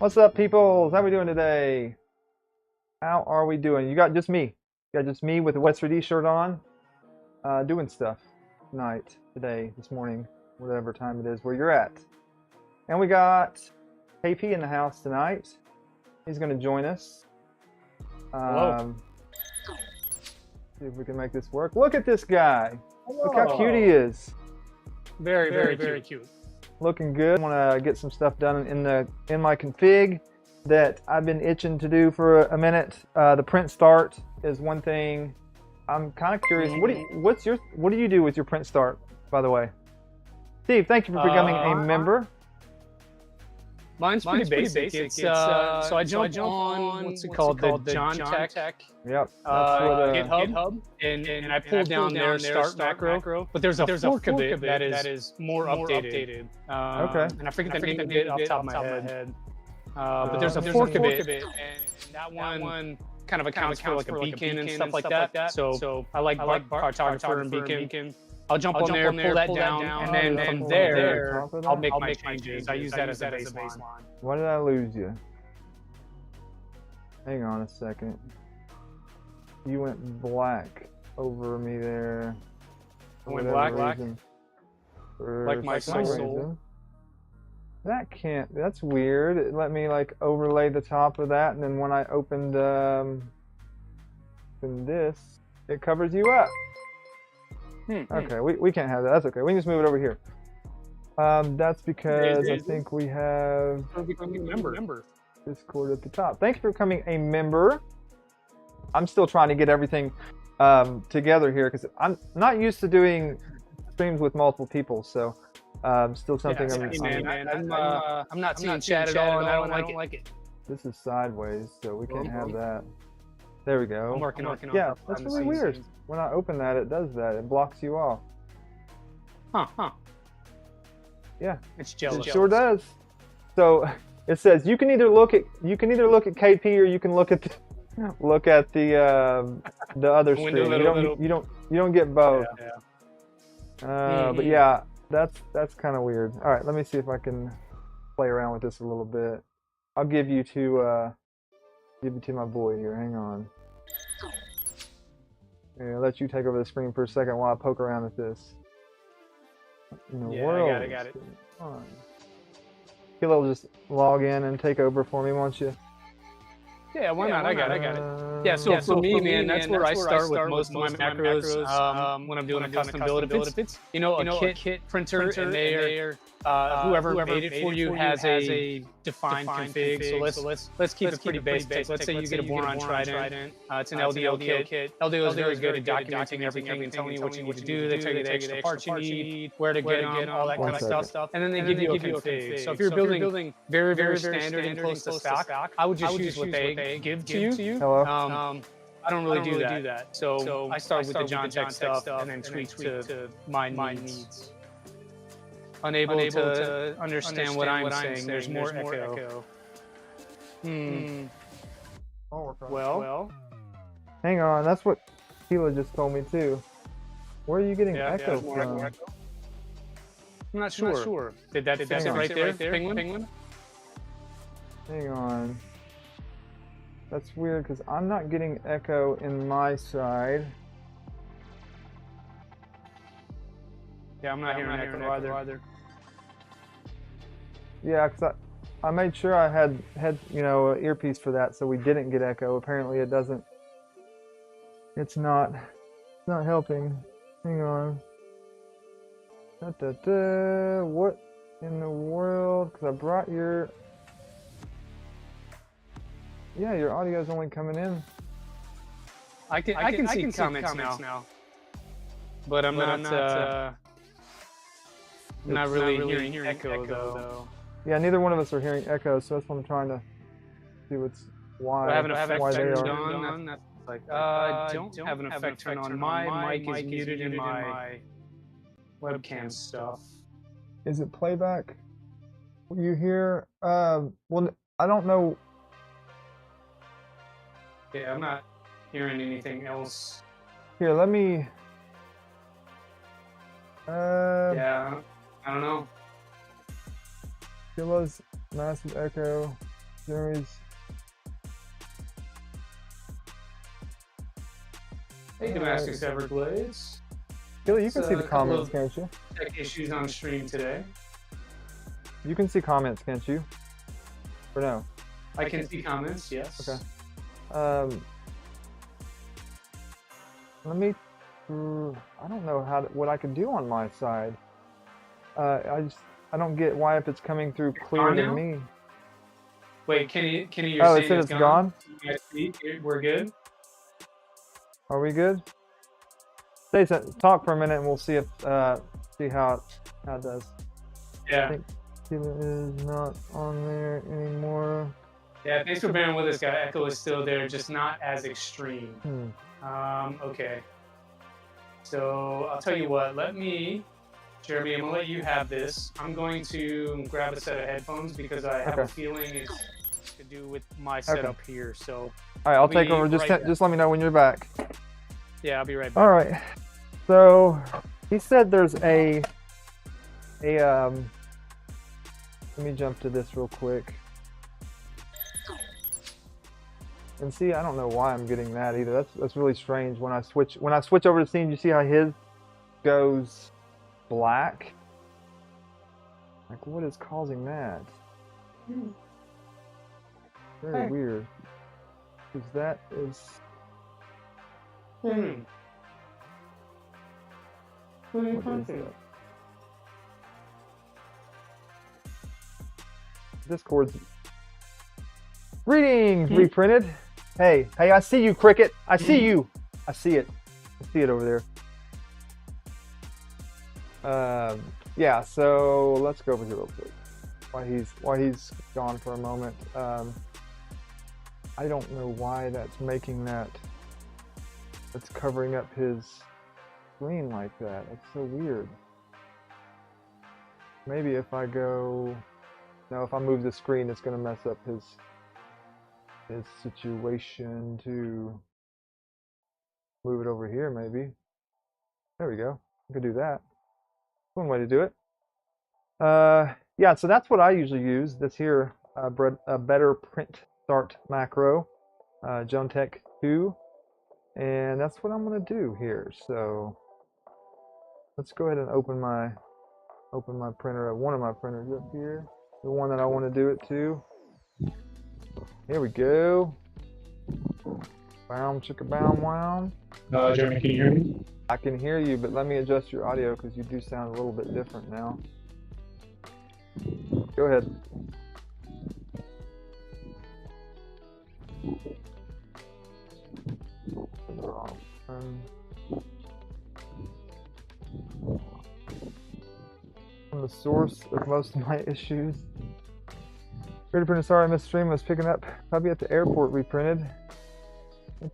What's up, peoples? How we doing today? How are we doing? You got just me. You got just me with the West 3D shirt on, doing stuff tonight, today, this morning, whatever time it is where you're at. And we got KP in the house tonight. He's going to join us. Hello. See if we can make this work. Look at this guy. Hello. Look how cute he is. Very cute. Looking good. I want to get some stuff done in my config that I've been itching to do for a minute. The print start is one thing. I'm kind of curious. What do you do with your print start, by the way? Steve, thank you for becoming a member. Mine's pretty basic. It's so I jump on what's it called, the John Tech. Yep. GitHub, and I pull down their start macro. But there's a fork of it that is more updated. Okay. And I forget the name of it off the top of my head. But there's a fork of it, and that one kind of accounts for like a beacon and stuff like that. So I like cartographer and beacon. I'll jump on there, pull that down, and then from there, I'll make my changes. I use that as a baseline. Why did I lose you? Hang on a second. You went black over me there. I went black? Like my soul. That can't, that's weird. It let me like overlay the top of that, and then when I opened this, it covers you up. Okay, we can't have that. That's okay. We can just move it over here. That's because I think we have Discord at the top. Thank you for becoming a member. I'm still trying to get everything together here because I'm not used to doing streams with multiple people. So still something I'm not seeing chat at all, and I don't like it. This is sideways, so we can't have that. There we go. I'm working on it. Yeah, that's really weird. When I open that, it does that. It blocks you off. Huh. Yeah. It's jealous. It sure does. So it says you can either look at KP or you can look at the other screen. You don't get both. But yeah, that's kind of weird. All right, let me see if I can play around with this a little bit. I'll give you to my boy here. Hang on. Yeah, I'll let you take over the screen for a second while I poke around with this. In the world. I got it. Killa will just log in and take over for me, won't you? Yeah, why not? I got it. Yeah, so for me, man, that's where I start with most of my macros when I'm doing a custom build. If it's a kit printer and they're whoever made it for you has a defined config. So let's keep it pretty basic. Let's say you get a Voron Trident. It's an LDO kit. LDO is very good at documenting everything and telling you what you need to do. They tell you the extra parts you need, where to get them, all that kind of stuff. And then they give you a config. So if you're building very standard and close to stock, I would just use what they give to you. Hello. I don't really do that. So I start with the John Tech stuff and then tweak to my needs. Unable to understand what I'm saying. There's more echo. Well. Hang on. That's what Killa just told me too. Where are you getting echo from? I'm not sure. Did that fix it right there? Penguin? Hang on. That's weird because I'm not getting echo in my side. Yeah, I'm not hearing echo either. Yeah, because I made sure I had an earpiece for that, so we didn't get echo. Apparently, it doesn't. It's not helping. Hang on. What in the world? Because I brought your. Yeah, your audio is only coming in. I can see comments now. But I'm not really hearing echo though. Yeah, neither one of us are hearing echo, so that's what I'm trying to see why they are. I don't have an effect turned on. My mic is muted in my webcam stuff. Is it playback? You hear? Well, I don't know. Yeah, I'm not hearing anything else. Here, let me. Yeah, I don't know. Killa's massive echo. series. Hey, Damascus Everglades. Killa, you can see the comments, can't you? Tech issues on stream today. You can see comments, can't you? Or no? I can see comments, yes. Okay. Let me. I don't know what I can do on my side. I don't get why if it's coming through clear to me. Wait, Kenny, you're saying it said it's gone? We're good. Are we good? Talk for a minute and we'll see if see how it does. Yeah. I think Killa is not on there anymore. Yeah, thanks for bearing with us, guys. Echo is still there, just not as extreme. Okay. So I'll tell you what. Jeremy, I'm gonna let you have this. I'm going to grab a set of headphones because I have a feeling it's to do with my setup here. So. All right, I'll take over. Just let me know when you're back. Yeah, I'll be right back. All right. So he said there's a let me jump to this real quick. And see, I don't know why I'm getting that either. That's really strange. When I switch over to scene, you see how his goes black? Like, what is causing that? Very weird. Because that is. What is that? Discord's greetings, reprinted. Hey, I see you, Cricket. I see you. I see it. I see it over there. Yeah. So let's go over here real quick. Why he's gone for a moment. I don't know why that's making that. That's covering up his screen like that. That's so weird. Maybe if I go. No, if I move the screen, it's going to mess up his situation. To move it over here, maybe. There we go. I could do that. One way to do it. Yeah, so that's what I usually use. This here, a better print start macro, Jontech 2, and that's what I'm going to do here. So let's go ahead and open my printer. One of my printers up here, the one that I want to do it to. Here we go. Bow, chicka, bow, wow. Jeremy, can you hear me? I can hear you, but let me adjust your audio because you do sound a little bit different now. Go ahead. I'm the source of most of my issues. Reprinted, sorry I missed stream. I was picking up probably at the airport. Reprinted. An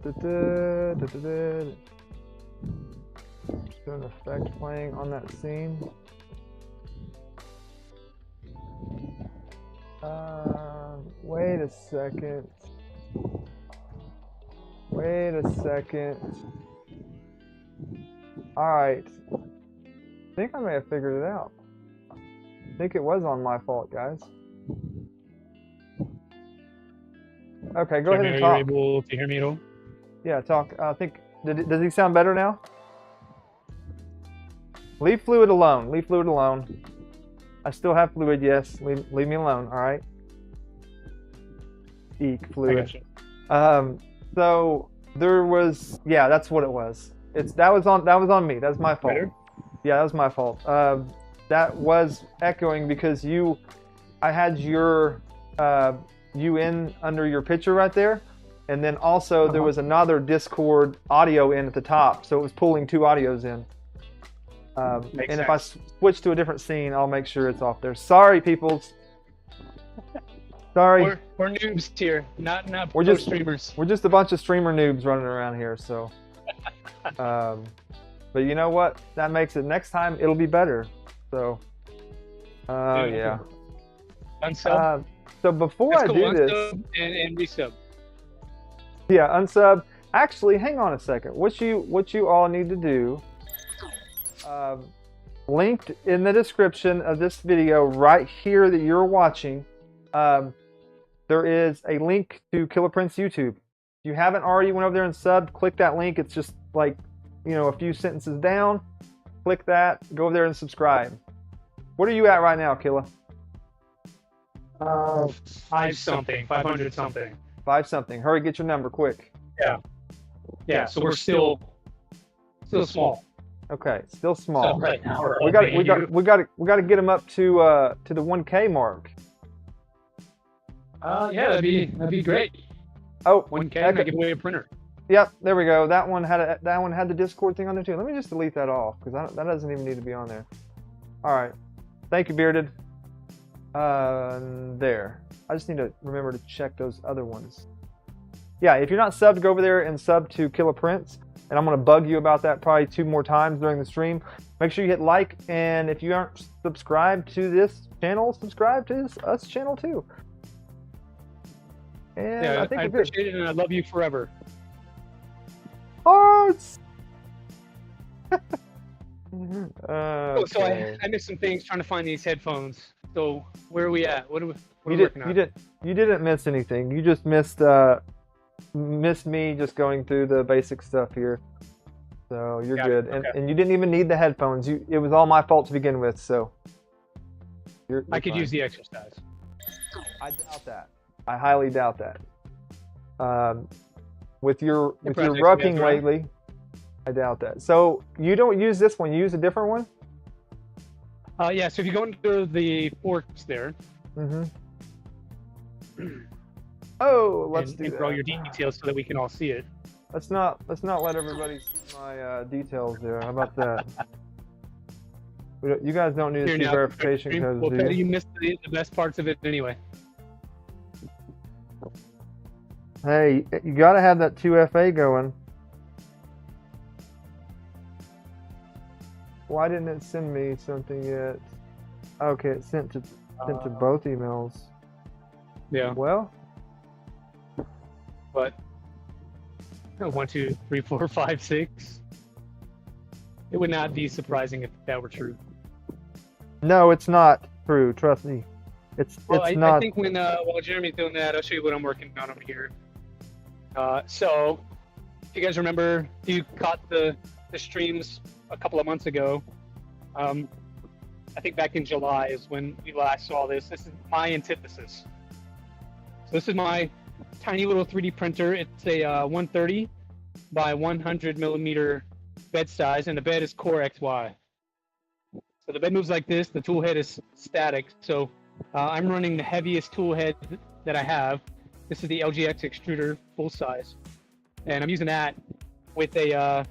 effect playing on that scene. Wait a second. Wait a second. Alright. I think I may have figured it out. I think it was on my fault, guys. Okay, go ahead and talk. Are you able to hear me at all? Yeah, talk. I think. Does he sound better now? Leave fluid alone. Leave fluid alone. I still have fluid, yes. Leave me alone, all right? Eek, fluid. So there was, yeah, that's what it was. That was on me. That's my fault. Better? Yeah, that was my fault. That was echoing because I had your you in under your picture right there, and then also there was another Discord audio in at the top, so it was pulling two audios in. And if I switch to a different scene, I'll make sure it's off there. Sorry, peoples. Sorry. We're noobs here, not we're just streamers. We're just a bunch of streamer noobs running around here. So, but you know what? That makes it. Next time it'll be better. So, yeah. Unsub. So before I do this, and resub. Yeah, unsub. Actually, hang on a second. What you all need to do. Linked in the description of this video right here that you're watching, there is a link to KillaPrints YouTube. If you haven't already went over there and subbed, click that link. It's just like, a few sentences down. Click that, go over there and subscribe. What are you at right now, Killa? 500 something. 5 something. Hurry, get your number quick. Yeah. So we're still small. Okay, still small. So right now we got to get them up to the 1K mark. Yeah, that'd be great. Oh, 1K, I give away a printer. Yep, there we go. That one had the Discord thing on there too. Let me just delete that off because that doesn't even need to be on there. All right, thank you, Bearded. There. I just need to remember to check those other ones. Yeah, if you're not subbed, go over there and sub to KillaPrints, and I'm gonna bug you about that probably 2 more times during the stream. Make sure you hit like, and if you aren't subscribed to this channel, subscribe to us channel too. And Yeah, I think I we're good. appreciate it, and I love you forever. Hearts. So I missed some things trying to find these headphones. So where are we at? What are we working on? You didn't miss anything. You just missed me just going through the basic stuff here. So you're good. And you didn't even need the headphones. It was all my fault to begin with. So you're I could fine. use the exercise. I doubt that. I highly doubt that. With your projects rucking you guys run? lately, I doubt that. So you don't use this one. You use a different one. Yeah. So if you go into the forks there, Mm-hmm. Oh, let's and do enter that. all your details so that we can all see it. Let's not let everybody see my details there. How about that? You guys don't need to Here see now, verification codes, well, do Petty, you? you missed the best parts of it anyway. Hey, you gotta have that 2FA going. Why didn't it send me something yet? Okay, it sent to both emails. Yeah. Well, But 1, 2, 3, 4, 5, 6. It would not be surprising if that were true. no, it's not true. Trust me, it's not. I think when while Jeremy's doing that, I'll show you what I'm working on over here. So, if you guys remember, you caught the streams a couple of months ago. I think back in July is when we last saw this. This is my Antithesis. So this is my tiny little 3D printer. It's a 130 by 100 millimeter bed size, and the bed is Core XY. So the bed moves like this. The tool head is static. So I'm running the heaviest tool head that I have. This is the LGX extruder, full size, and I'm using that with a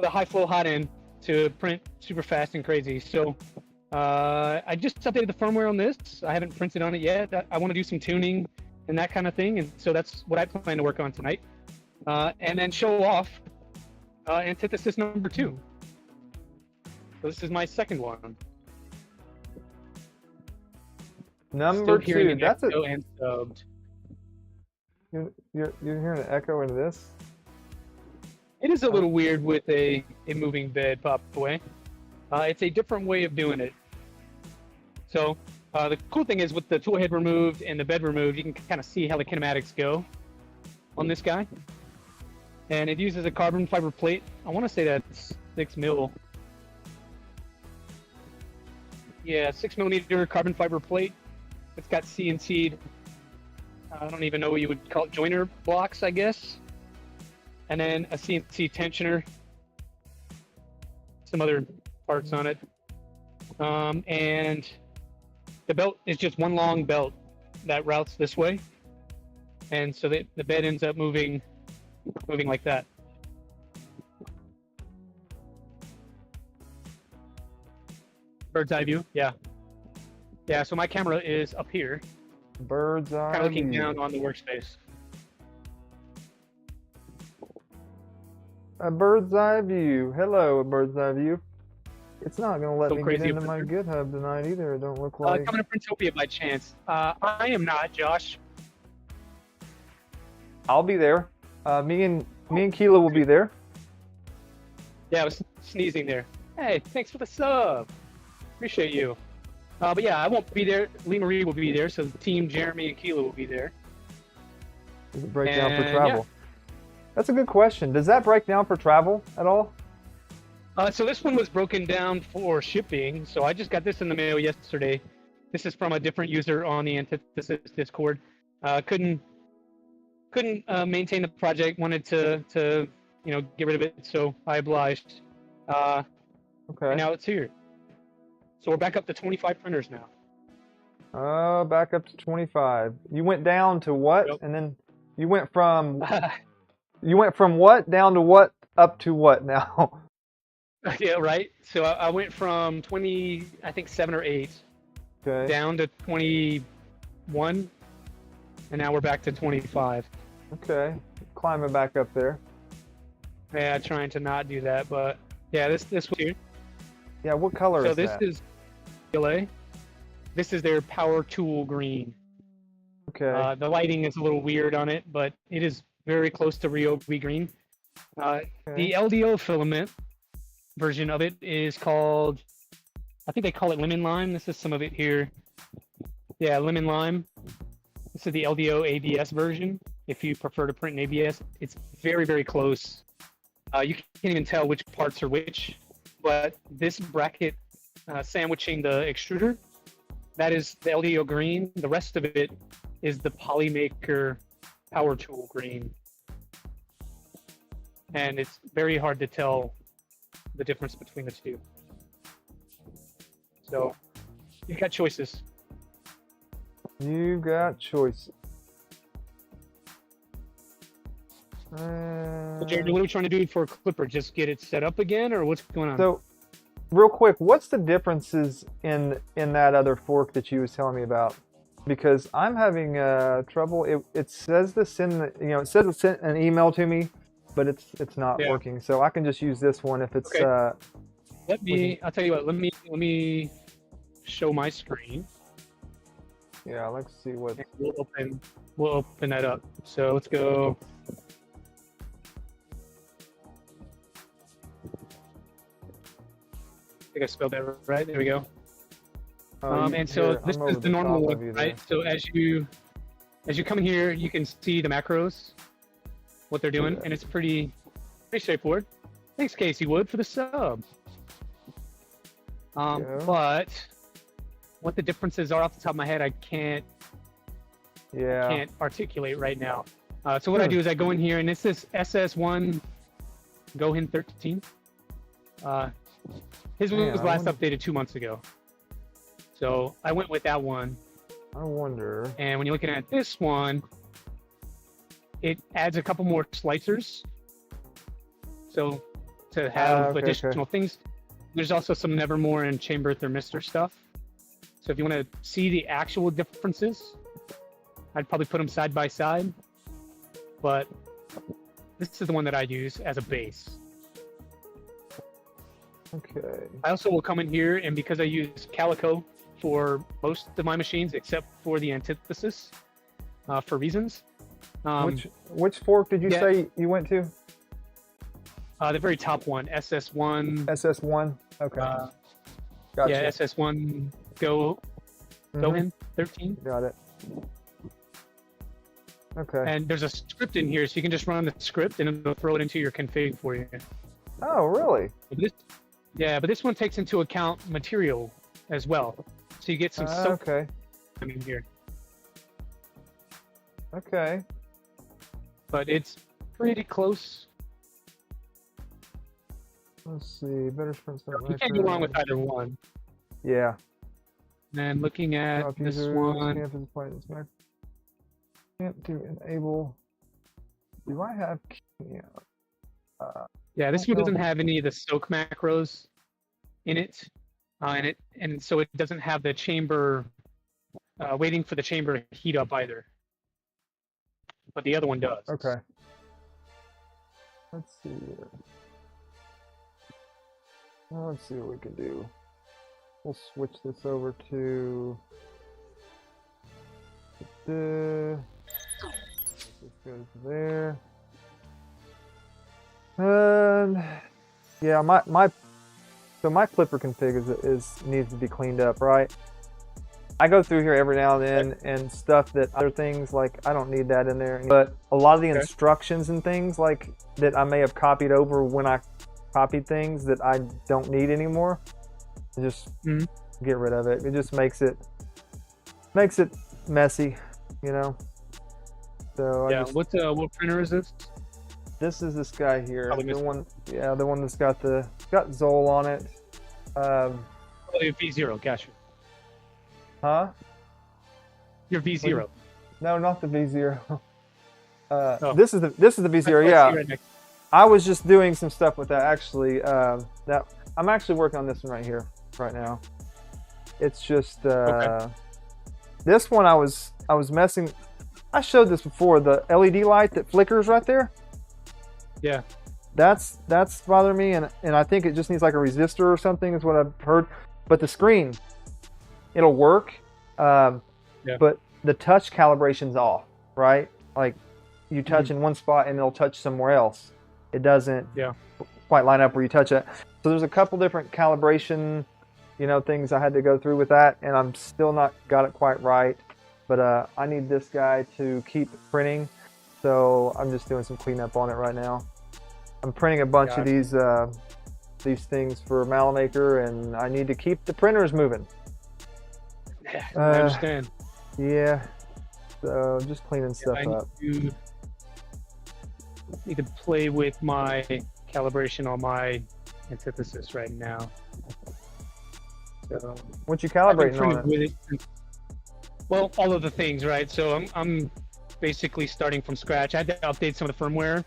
high flow hot end to print super fast and crazy. So I just updated the firmware on this. I haven't printed on it yet. I want to do some tuning and that kind of thing, and so that's what I plan to work on tonight, and then show off Antithesis number 2. So this is my second one. Number Still hearing 2. an That's echo and subbed. You're hearing an echo into this. It is a little weird with a moving bed pop away. It's a different way of doing it. So the cool thing is with the tool head removed and the bed removed, you can kind of see how the kinematics go on this guy. And it uses a carbon fiber plate. I want to say that's 6 mil. Yeah, 6 millimeter carbon fiber plate. It's got CNC'd. I don't even know what you would call it, joiner blocks, I guess. And then a CNC tensioner. Some other parts on it. And the belt is just one long belt that routes this way. And so the bed ends up moving like that. Bird's eye view, yeah. Yeah, so my camera is up here, Bird's eye kind of looking view. down on the workspace. A bird's eye view. Hello, a bird's eye view. It's not going to let So me get crazy into up my there. GitHub tonight either. It don't look like. Coming to Printopia by chance. I am not, Josh. I'll be there. Me and Keela will be there. Yeah, I was sneezing there. Hey, thanks for the sub. Appreciate you. But yeah, I won't be there. Lee Marie will be there, so the team Jeremy and Kila will be there. Does it break down for travel? Yeah. That's a good question. Does that break down for travel at all? So this one was broken down for shipping. So I just got this in the mail yesterday. This is from a different user on the Antithesis Discord. Couldn't maintain the project. Wanted to get rid of it. So I obliged. Okay. And now it's here. So we're back up to 25 printers now. Back up to 25. You went down to what? Yep. And then you went from what down to what up to what now? Yeah, right. So I went from 20, I think 7 or 8, okay, down to 21, and now we're back to 25. Okay, climbing back up there. Yeah, trying to not do that, but yeah, this was here. Yeah, what color is that? So this is PLA. This is their power tool green. Okay. The lighting is a little weird on it, but it is very close to Ryobi green. Okay. The LDO filament version of it is called, I think they call it lemon lime. This is some of it here. Yeah, lemon lime. This is the LDO ABS version. If you prefer to print in ABS, it's very, very close. You can't even tell which parts are which. But this bracket sandwiching the extruder, that is the LDO green. The rest of it is the Polymaker power tool green. And it's very hard to tell the difference between the two. So you've got choices. You got choices. So Jared, what are we trying to do for Klipper? Just get it set up again, or what's going on? So, real quick, what's the differences in that other fork that you was telling me about? Because I'm having trouble. It says to send it says it sent an email to me, but it's not working. So I can just use this one if it's. Okay. I'll tell you what. Let me show my screen. Yeah, let's see what. We'll open that up. So let's go. I think I spelled that right. There we go. And so this is the normal one, right? So as you come in here, you can see the macros, what they're doing, and it's pretty straightforward. Thanks, Casey Wood, for the sub. But what the differeces are off the top of my head, I can't articulate right now. So what I do is I go in here, and this is SS1 Gohin 13. His one was last updated 2 months ago. So I went with that one. I wonder. And when you're looking at this one, it adds a couple more slicers. So to have additional things. There's also some Nevermore and chamber thermistor stuff. So if you want to see the actual differences, I'd probably put them side by side. But this is the one that I use as a base. Okay. I also will come in here, and because I use Calico for most of my machines, except for the Antithesis, for reasons. Which fork did you say you went to? The very top one, SS1. SS1. Okay. Gotcha. Yeah, SS1 Gohin 13. Got it. Okay. And there's a script in here, so you can just run the script, and it'll throw it into your config for you. Oh, really? But this one takes into account material as well. So you get some soap in here. Okay. But it's pretty close. Let's see. Better sprint stuff. You can't go wrong with either one. Yeah. And looking at this one. Can't do enable. Do I have? Yeah, this one doesn't have any of the soak macros in it, and so it doesn't have the chamber waiting for the chamber to heat up either. But the other one does. Okay. Let's see here. Well, let's see what we can do. We'll switch this over to. This goes there. Yeah, my Klipper config is needs to be cleaned up, right? I go through here every now and then, and stuff that other things like I don't need that in there. But a lot of the instructions and things like that I may have copied over when I copied things that I don't need anymore, just get rid of it. It just makes it messy, you know. So yeah. What printer is this? This is this guy here. Probably the one that's got Zoll on it. V0, gotcha. Huh? Your V0. No, not the V0. Oh. This is the V0. Yeah. Right, I was just doing some stuff with that actually. That I'm actually working on this one right here, right now. It's just this one I was messing. I showed this before. The LED light that flickers right there. Yeah. That's bothering me, and I think it just needs like a resistor or something is what I've heard. But the screen, it'll work, but the touch calibration's off, right? Like you touch in one spot and it'll touch somewhere else. It doesn't quite line up where you touch it. So there's a couple different calibration, things I had to go through with that, and I'm still not got it quite right. But I need this guy to keep printing, so I'm just doing some cleanup on it right now. I'm printing a bunch of these things for Polymaker, and I need to keep the printers moving. I understand. Yeah, so just cleaning stuff up. Need to play with my calibration on my Antithesis right now. So what you calibrating on it? Well, all of the things, right? So I'm basically starting from scratch. I had to update some of the firmware,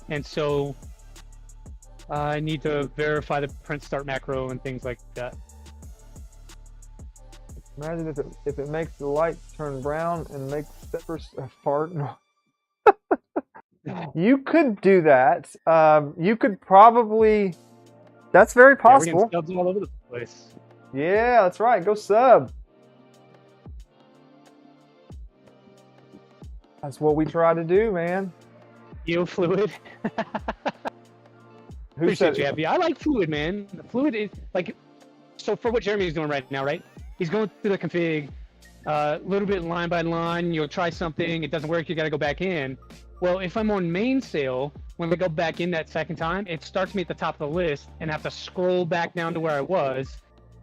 and so I need to verify the print start macro and things like that. Imagine if it makes the light turn brown and makes steppers fart. You could do that. You could probably. That's very possible. We're getting subs all over the place. Yeah, that's right. Go sub. That's what we try to do, man. Yo, Fluid. Appreciate you, Abby. I like Fluid, man. Fluid is like, so for what Jeremy's doing right now, right? He's going through the config, a little bit line by line. You'll try something, it doesn't work, you got to go back in. Well, if I'm on main sale, when we go back in that second time, it starts me at the top of the list and I have to scroll back down to where I was,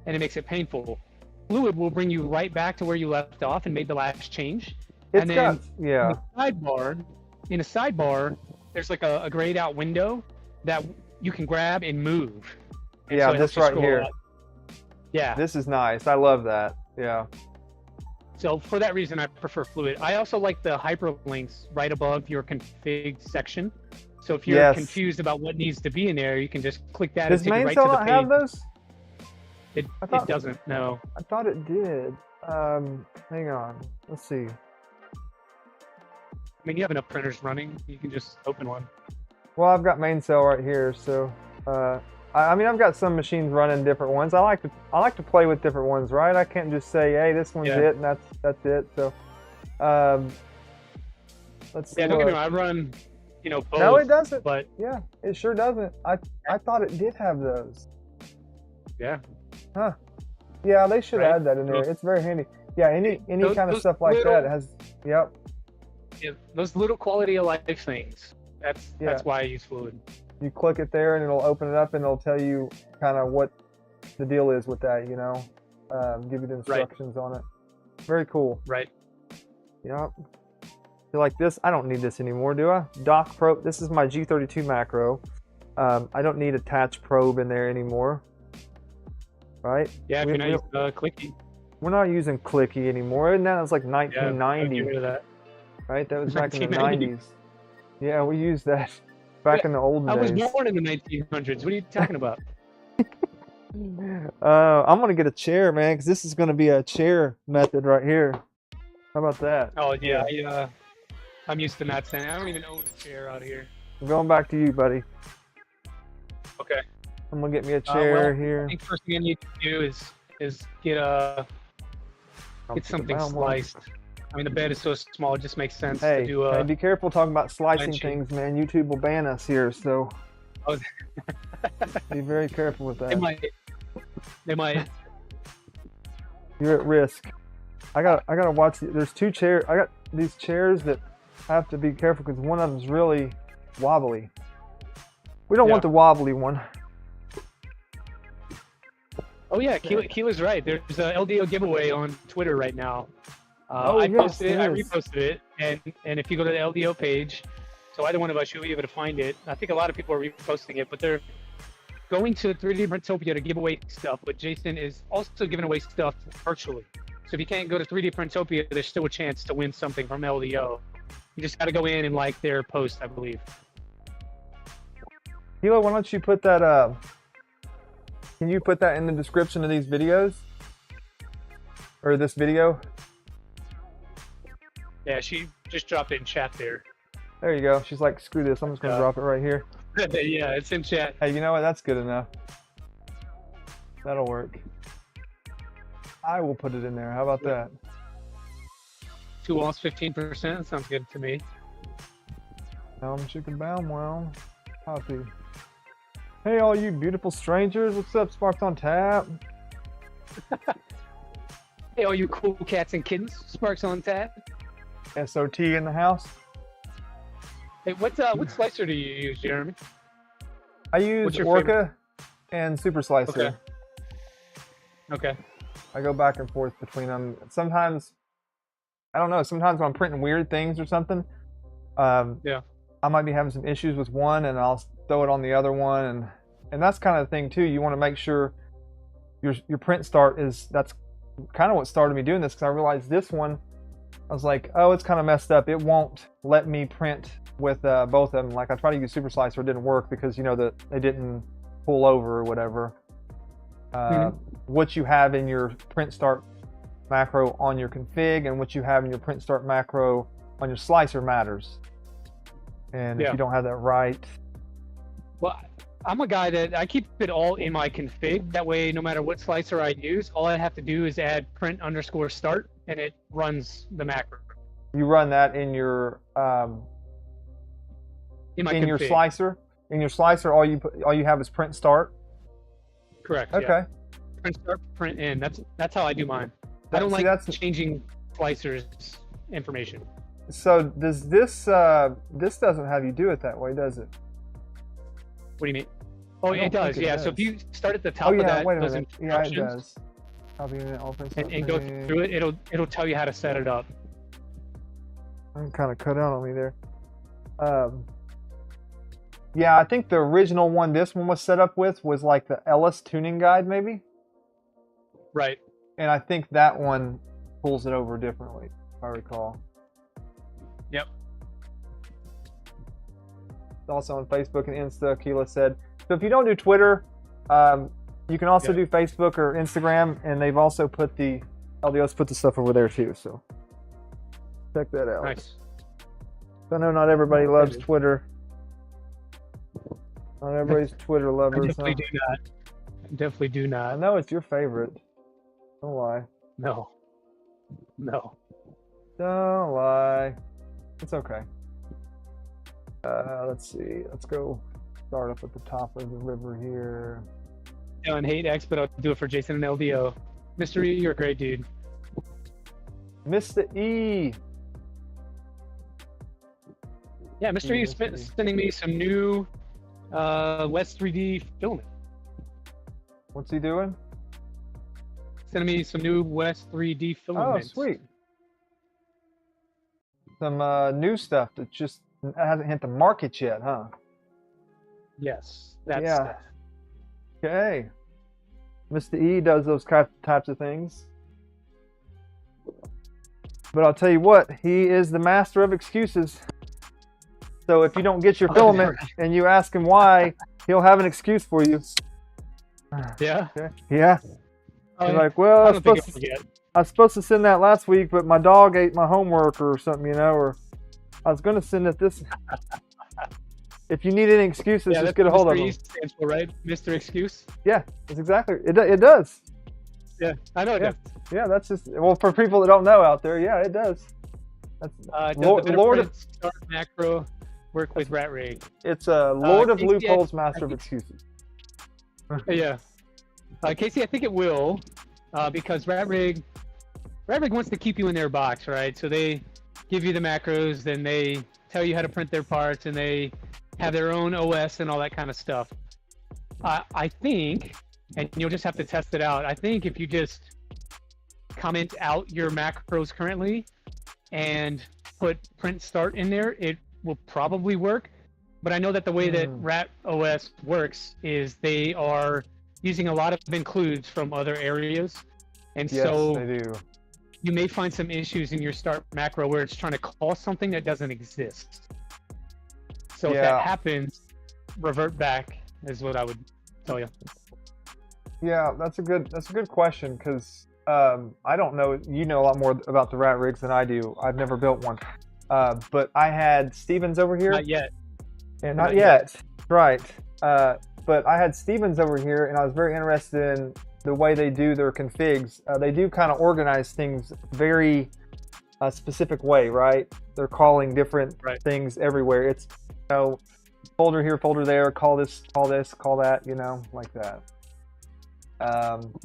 and it makes it painful. Fluid will bring you right back to where you left off and made the last change. In a sidebar, there's like a grayed out window that you can grab and move. And yeah, this right here. Up. Yeah. This is nice. I love that. Yeah. So for that reason, I prefer Fluid. I also like the hyperlinks right above your config section. So if you're confused about what needs to be in there, you can just click that and take you right to the page. Does have those? It doesn't, no. I thought it did. Hang on. Let's see. I mean, you have enough printers running. You can just open one. Well, I've got main cell right here, so I mean, I've got some machines running different ones. I like to play with different ones, right? I can't just say, hey, this one's it, and that's it. So, let's see. Yeah, don't get me wrong. I run, both. No, it doesn't. But yeah, it sure doesn't. I thought it did have those. Yeah. Huh. Yeah, they should add that in there. It's very handy. Yeah, any kind of stuff like that has. Yep. Yeah, those little quality of life things. That's why I use Fluid. You click it there and it'll open it up and it'll tell you kind of what the deal is with that, give you the instructions on it. Very cool. Right. Yep. So like this, I don't need this anymore, do I? Dock probe. This is my G32 macro. I don't need attach probe in there anymore. Right? Yeah, if you're not using Clicky. We're not using Clicky anymore. And that was like 1990. Yeah, get rid of that. Right? That was back in the 90s. Yeah, we used that back in the old days. I was born in the 1900s. What are you talking about? I'm going to get a chair, man, because this is going to be a chair method right here. How about that? Oh, yeah. I'm used to not standing. I don't even own a chair out here. I'm going back to you, buddy. Okay. I'm going to get me a chair here. I think first thing I need to do is get something sliced. I mean, the bed is so small, it just makes sense to do hey, be careful talking about slicing things, man. YouTube will ban us here, so be very careful with that. They might. You're at risk. I gotta watch. There's two chairs. I got these chairs that have to be careful because one of them's really wobbly. We don't want the wobbly one. Oh yeah, Keela's right. There's a LDO giveaway on Twitter right now. I posted it, I reposted it, and if you go to the LDO page, so either one of us, you'll be able to find it. I think a lot of people are reposting it, but they're going to 3D Printopia to give away stuff, but Jason is also giving away stuff virtually. So if you can't go to 3D Printopia, there's still a chance to win something from LDO. You just got to go in and like their post, I believe. Killa, why don't you put that, can you put that in the description of these videos? Or this video? Yeah, she just dropped it in chat there. There you go. She's like, screw this, I'm just going to drop it right here. Yeah, it's in chat. Hey, you know what? That's good enough. That'll work. I will put it in there. How about that? 2 walls, 15%. Sounds good to me. Chicken bound well. Copy. Hey, all you beautiful strangers. What's up, Sparks on tap? Hey, all you cool cats and kittens. Sparks on tap. SOT in the house. Hey, what slicer do you use, Jeremy? I use Orca and Super Slicer. Okay. I go back and forth between them. Sometimes, I don't know, sometimes when I'm printing weird things or something, I might be having some issues with one and I'll throw it on the other one. And that's kind of the thing too. You want to make sure your print start is, that's kind of what started me doing this, because I realized this one, I was like, oh, it's kind of messed up. It won't let me print with both of them. Like I tried to use Super Slicer, it didn't work because, you know, that they didn't pull over or whatever. What you have in your print start macro on your config and what you have in your print start macro on your slicer matters. And if you don't have that right. Well, I'm a guy that I keep it all in my config. That way, no matter what slicer I use, all I have to do is add print_start and it runs the macro. You run that in your in your slicer. In your slicer, all you have is print start. Correct. Okay. Yeah. Print start, print in. That's how I do mine. I don't like changing slicers information. So does this this doesn't have you do it that way, does it? What do you mean? Oh, it does. Yeah. So if you start at the top of that, those instructions, yeah, it does. And go through it, it'll tell you how to set it up. I'm kind of cut out on me there. Yeah, I think the original one this one was set up with was like the Ellis tuning guide, maybe. Right. And I think that one pulls it over differently, if I recall. Yep. It's also on Facebook and Insta, Killa said. So if you don't do Twitter, you can also do Facebook or Instagram, and they've also put the LDOs put the stuff over there too. So check that out. Nice. I know not everybody loves Twitter. Not everybody's Twitter lovers. I definitely do not. Definitely do not. I know it's your favorite. Don't lie. No. No. Don't lie. It's okay. Let's see. Let's go start up at the top of the river here. I hate X, but I'll do it for Jason and LDO. Mr. E, you're a great dude. Mr. E. Yeah, Mr. E is sending me some new West 3D filament. What's he doing? Sending me some new West 3D filament. Oh, sweet. Some new stuff that just hasn't hit the market yet, huh? Yes, that's stuff. Okay. Mr. E does those types of things. But I'll tell you what, he is the master of excuses. So if you don't get your filament and you ask him why, he'll have an excuse for you. Yeah? Okay. Yeah. He's like, well, I was supposed to send that last week, but my dog ate my homework or something, you know, or I was going to send it this. If you need any excuses, just get a hold of him. Stands for, right? Mr. Excuse? Yeah, that's exactly. It does. Yeah, I know it does. Yeah, that's just, well, for people that don't know out there, yeah, it does. That's Lord of Start Macro, work with Rat Rig. It's a Lord of Loopholes, Master of Excuses. Yeah. Casey, I think it will, because Rat Rig rat rig wants to keep you in their box, right? So they give you the macros, then they tell you how to print their parts, and they have their own OS and all that kind of stuff. I think, and you'll just have to test it out. I think if you just comment out your macros currently and put print start in there, it will probably work. But I know that the way that Rat OS works is they are using a lot of includes from other areas, and Yes, so they do. you may find some issues in your start macro where it's trying to call something that doesn't exist. So if that happens, revert back is what I would tell you. Yeah, that's a good question, because I don't know. You know a lot more about the rat rigs than I do. I've never built one, but I had Stevens over here. Not yet. And not yet. Right. But I had Stevens over here, and I was very interested in the way they do their configs. They do kind of organize things very specific way, right? They're calling different things everywhere. It's, you know, folder here, folder there, call this, call that, you know, like that.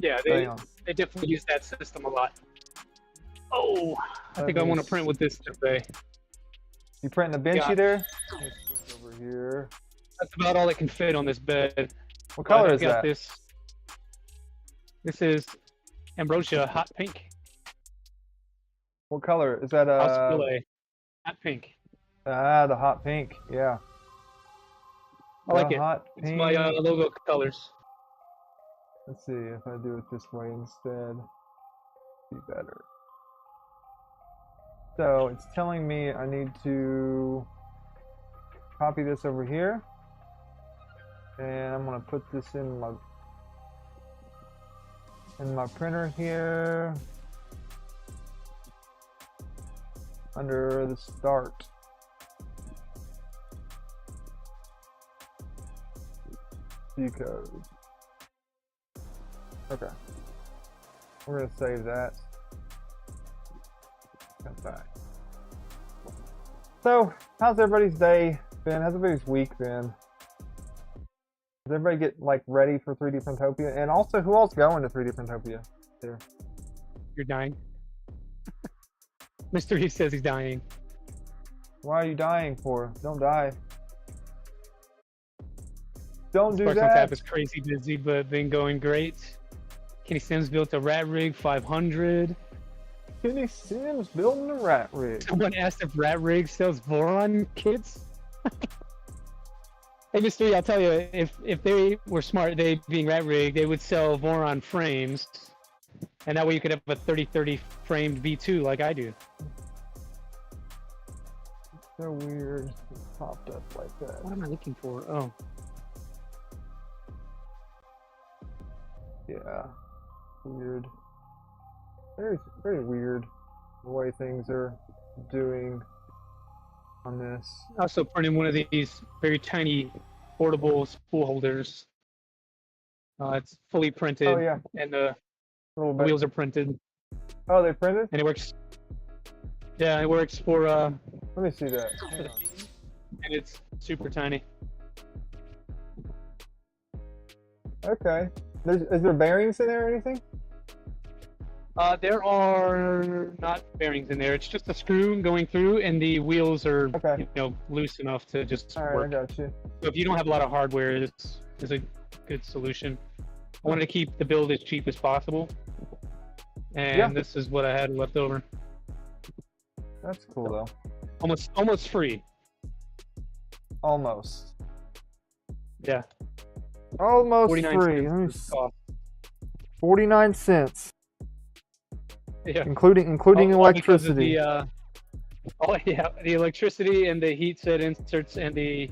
Yeah, they definitely use that system a lot. Oh, I think I want to print with this today. You printing a benchy there? Over here. That's about all it can fit on this bed. What color is that? This is Ambrosia hot pink. What color is that? Hot pink. Ah, the hot pink. Yeah. I like it. Hot pink. It's my logo colors. Let's see if I do it this way instead. Be better. So it's telling me I need to copy this over here, and I'm going to put this in my printer here under the start. C code. Okay. We're going to save that. Come back. So, how's everybody's day been? How's everybody's week been? Does everybody get like ready for 3D Printopia? And also, who else going to 3D Printopia? There. You're dying. Mr. He says he's dying. Why are you dying for? Don't die. Don't do Sparks that. on tap is crazy busy, but been going great. Kenny Sims built a Rat Rig 500. Kenny Sims building a rat rig. Someone asked if Rat Rig sells Voron kits. Hey, Mr. E, I'll tell you, if they were smart, they being Rat Rig, they would sell Voron frames, and that way you could have a 30-30 framed V2 like I do. So weird. It popped up like that. What am I looking for? Oh. Yeah. Weird. Very, very weird the way things are doing on this. Also printing one of these very tiny portable spool holders. It's fully printed. Oh yeah. And the wheels are printed. Oh, they printed? And it works. Yeah, it works for. Let me see that. And it's super tiny. Okay. Is there bearings in there or anything? There are not bearings in there. It's just a screw going through, and the wheels are loose enough to just work. All right, I got you. So if you don't have a lot of hardware, this is a good solution. I wanted to keep the build as cheap as possible, and this is what I had left over. That's cool though. Almost free. Almost. Yeah. Almost free. 49 cents. Yeah. Including electricity. The electricity and the heat set inserts and the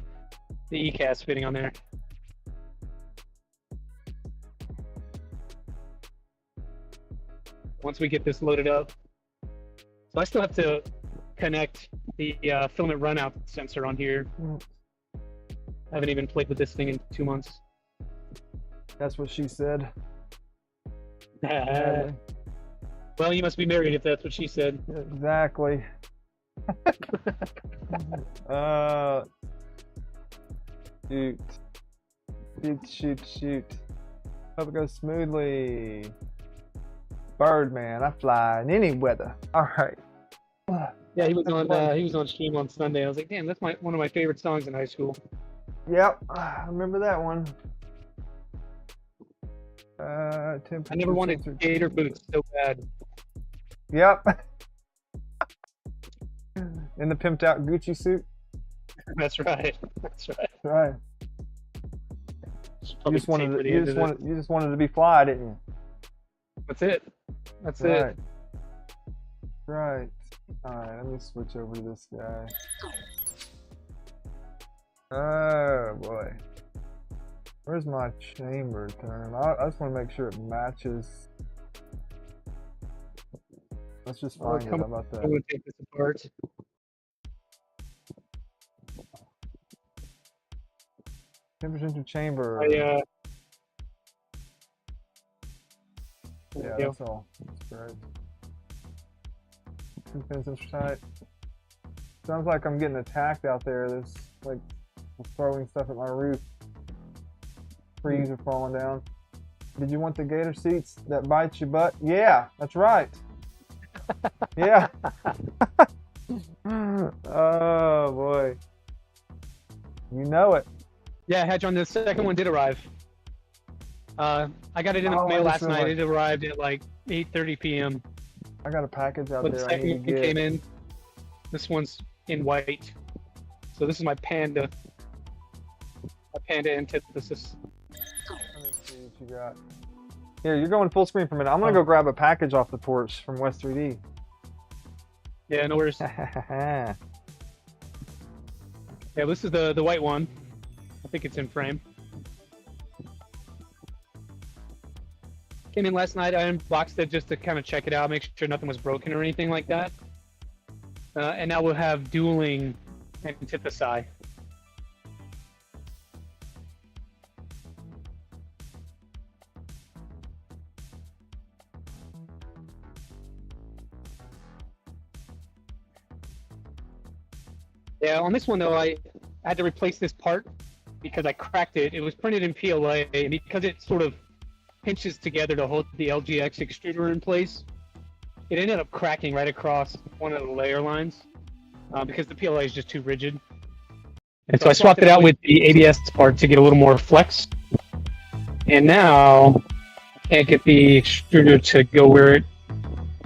ECAS fitting on there. Once we get this loaded up, so I still have to connect the filament runout sensor on here. I haven't even played with this thing in 2 months. That's what she said. Well, you must be married if that's what she said. Exactly. Shoot. Hope it goes smoothly. Birdman. I fly in any weather. All right. Yeah, he was on stream on Sunday. I was like, damn, that's one of my favorite songs in high school. Yep, I remember that one. I never wanted gator boots so bad. Yep. In the pimped out Gucci suit. That's right. That's right. That's right. You just wanted to be fly, didn't you? That's it. That's right. it. Right. All right. Let me switch over to this guy. Oh boy. Where's my chamber turn? I just want to make sure it matches. Let's just find it. How about that? I'm going to take this apart. Temperature into chamber. Yeah, that's all. That's great. Two pins in tight. Sounds like I'm getting attacked out there. There's like throwing stuff at my roof. Trees are falling down. Did you want the gator seats that bite your butt? Yeah, that's right. Yeah. Oh boy. You know it. Yeah, Hedge on the second one did arrive. I got it in the mail last night. It arrived at like 8:30 p.m. I got a package out But there. The second one came in. This one's in white. So this is my panda. My panda antithesis. Let me see what you got. Here, you're going full screen for a minute. I'm gonna go grab a package off the porch from West 3D. Yeah, no worries. Yeah, this is the white one. I think it's in frame. Came in last night. I unboxed it just to kind of check it out, make sure nothing was broken or anything like that. And now we'll have dueling Antithesis. Yeah, on this one though, I had to replace this part because I cracked it. It was printed in PLA, and because it sort of pinches together to hold the LGX extruder in place, it ended up cracking right across one of the layer lines because the PLA is just too rigid. And so I swapped it out with the ABS part to get a little more flex. And now I can't get the extruder to go where it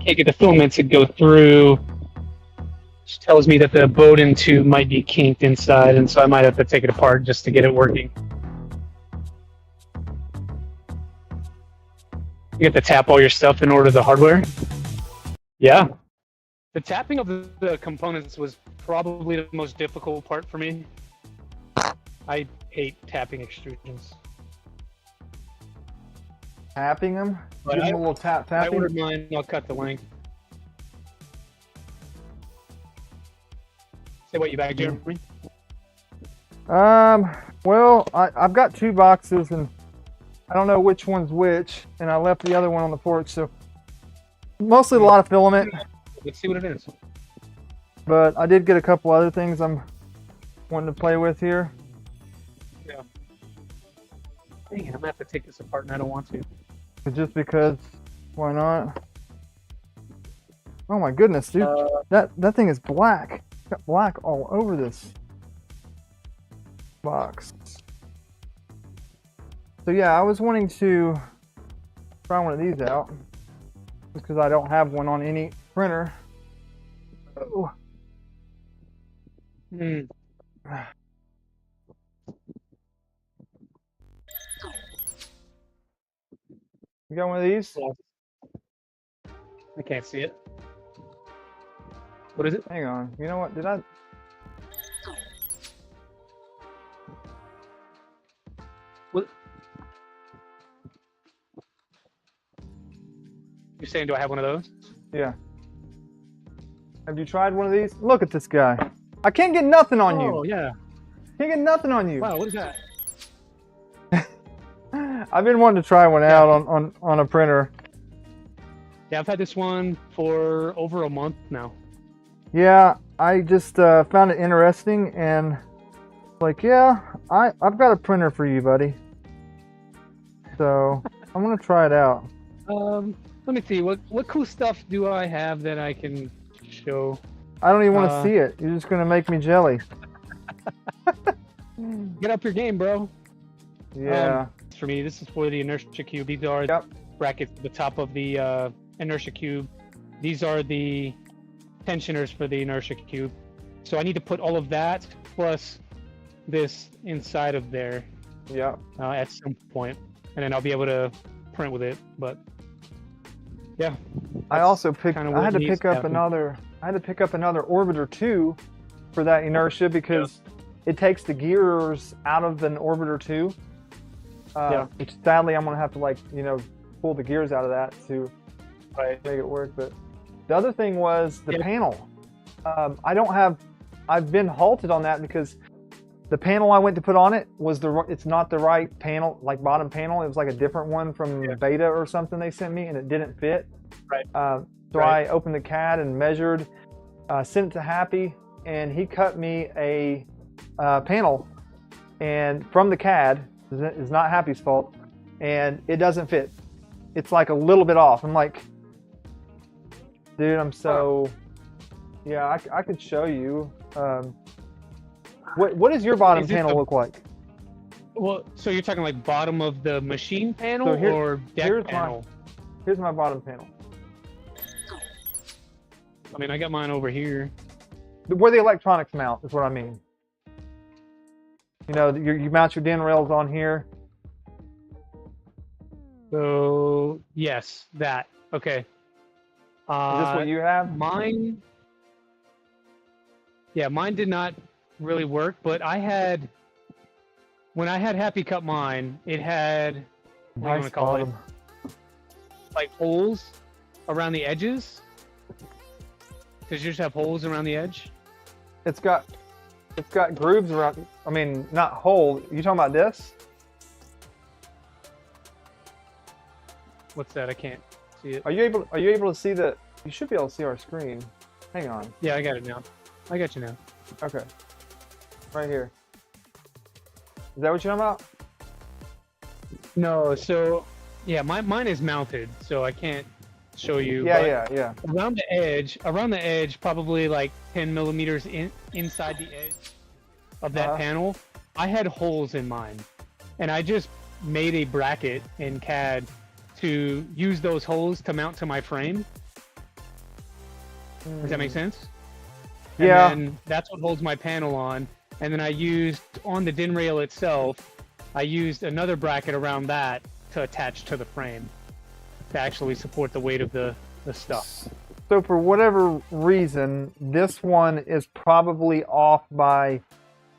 can't get the filament to go through. Which tells me that the Bowden tube might be kinked inside, and so I might have to take it apart just to get it working. You get to tap all your stuff in order the hardware. Yeah. The tapping of the components was probably the most difficult part for me. I hate tapping extrusions. Tapping them? Give them a little tapping? I ordered mine, I'll cut the length. Say what, you back, Jeremy? Well, I've got two boxes, and I don't know which one's which, and I left the other one on the porch, so mostly a lot of filament. Let's see what it is. But I did get a couple other things I'm wanting to play with here. Yeah. Dang it, I'm gonna have to take this apart, and I don't want to. Just because, why not? Oh my goodness, dude, that thing is black. It's got black all over this box. So yeah, I was wanting to try one of these out, just because I don't have one on any printer. Oh. You got one of these? I can't see it. What is it? Hang on. You know what? Did I? What? You're saying, do I have one of those? Yeah. Have you tried one of these? Look at this guy. I can't get nothing on you. Oh, yeah. Can't get nothing on you. Wow, what is that? I've been wanting to try one out on a printer. Yeah, I've had this one for over a month now. Yeah, I just found it interesting, and like, yeah, I've got a printer for you, buddy. So I'm gonna try it out. Let me see. What cool stuff do I have that I can show? I don't even want to see it. You're just gonna make me jelly. Get up your game, bro. Yeah. For me, this is for the inertia cube. These are brackets at the top of the inertia cube. These are the tensioners for the inertia cube. So I need to put all of that plus this inside of there. Yeah. At some point, and then I'll be able to print with it. But yeah. I also picked. I had to pick up another orbiter too, for that inertia because it takes the gears out of an orbiter too. Which sadly I'm gonna have to pull the gears out of that to make it work. But the other thing was the panel. I've been halted on that because the panel I went to put on it was it's not the right panel, like bottom panel. It was like a different one from Beta or something they sent me, and it didn't fit. Right. So I opened the CAD and measured, sent it to Happy, and he cut me a panel, and from the CAD. It's not Happy's fault, and it doesn't fit. It's like a little bit off. I'm like, dude, I'm so. Yeah, I could show you. What does your bottom panel look like? Well, so you're talking like bottom of the machine panel or deck panel? Here's my bottom panel. I mean, I got mine over here. Where the electronics mount is what I mean. You know, you mount your DIN rails on here. So yes, that. Okay. Is this what you have? Mine. Yeah, mine did not really work, but when I had Happy cut mine, it had, what do you want to call it? Like holes around the edges. Does yours have holes around the edge? It's got grooves around. I mean, not hole. You talking about this? What's that? I can't see it. Are you able to see the? You should be able to see our screen. Hang on. Yeah, I got it now. I got you now. Okay. Right here. Is that what you're talking about? No. So yeah, mine is mounted, so I can't show you. Yeah. Around the edge, probably like 10 millimeters inside the edge of that panel, I had holes in mine, and I just made a bracket in CAD to use those holes to mount to my frame. Does that make sense? Yeah. And then that's what holds my panel on. And then I used, on the DIN rail itself, I used another bracket around that to attach to the frame to actually support the weight of the stuff. So for whatever reason, this one is probably off by,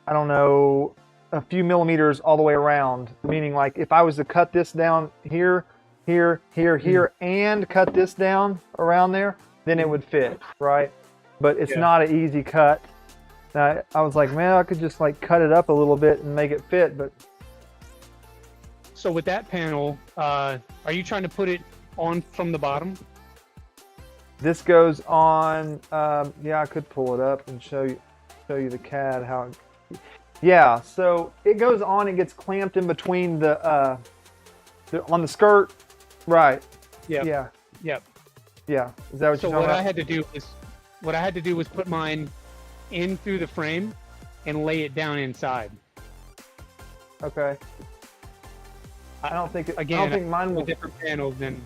I don't know, a few millimeters all the way around. Meaning, like, if I was to cut this down here, and cut this down around there, then it would fit, right? But it's not an easy cut. I was like, man, I could just like cut it up a little bit and make it fit, but. So with that panel, are you trying to put it on from the bottom? This goes on. Yeah, I could pull it up and show you the CAD how. Yeah, so it goes on. It gets clamped in between on the skirt, right? Yeah. Yeah. Is that what you're talking about? What I had to do was put mine in through the frame and lay it down inside. Okay. I don't think mine will. A different panel than.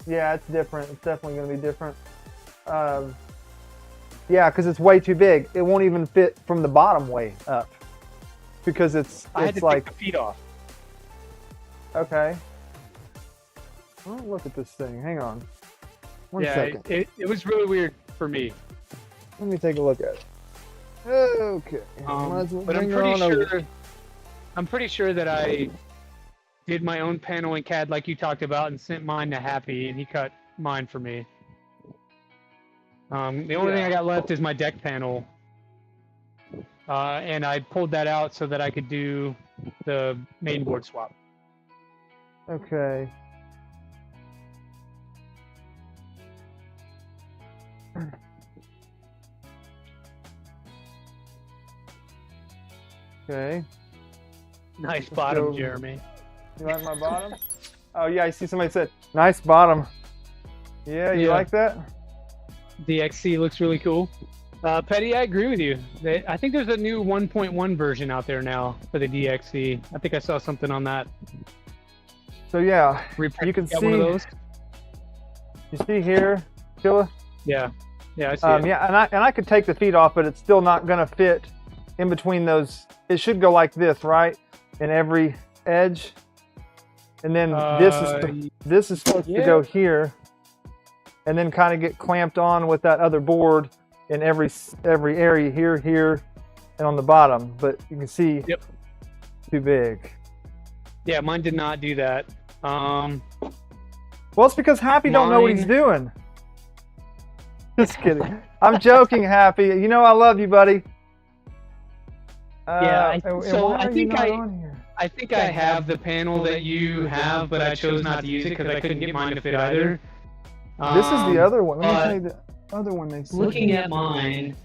Yeah, it's different. It's definitely going to be different. Yeah, because it's way too big. It won't even fit from the bottom way up. Because I had to like take the feet off. Okay. Well, look at this thing. Hang on. One second. It was really weird for me. Let me take a look at it. Okay. But I'm pretty sure that I did my own panel in CAD like you talked about and sent mine to Happy, and he cut mine for me. The only thing I got left is my deck panel. And I pulled that out so that I could do the main board swap. Okay. Okay. Nice bottom, Jeremy. You like my bottom? Oh yeah, I see somebody said, nice bottom. Yeah, you like that? DXC looks really cool. Petty, I agree with you. I think there's a new 1.1 version out there now for the DXC. I think I saw something on that. So yeah, you can see. One of those. You see here, Killa? Yeah. Yeah, I see it. Yeah, and I could take the feet off, but it's still not gonna fit in between those. It should go like this, right? In every edge. And then this is supposed to go here, and then kind of get clamped on with that other board in every area here, and on the bottom. But you can see, too big. Yeah, mine did not do that. Well, it's because Happy don't know what he's doing. Just kidding. I'm joking, Happy. You know I love you, buddy. I think I have the panel that you have, but I chose not to use it because I couldn't get mine to fit either. This is the other one. Let me tell you the other one they sent. Looking at mine,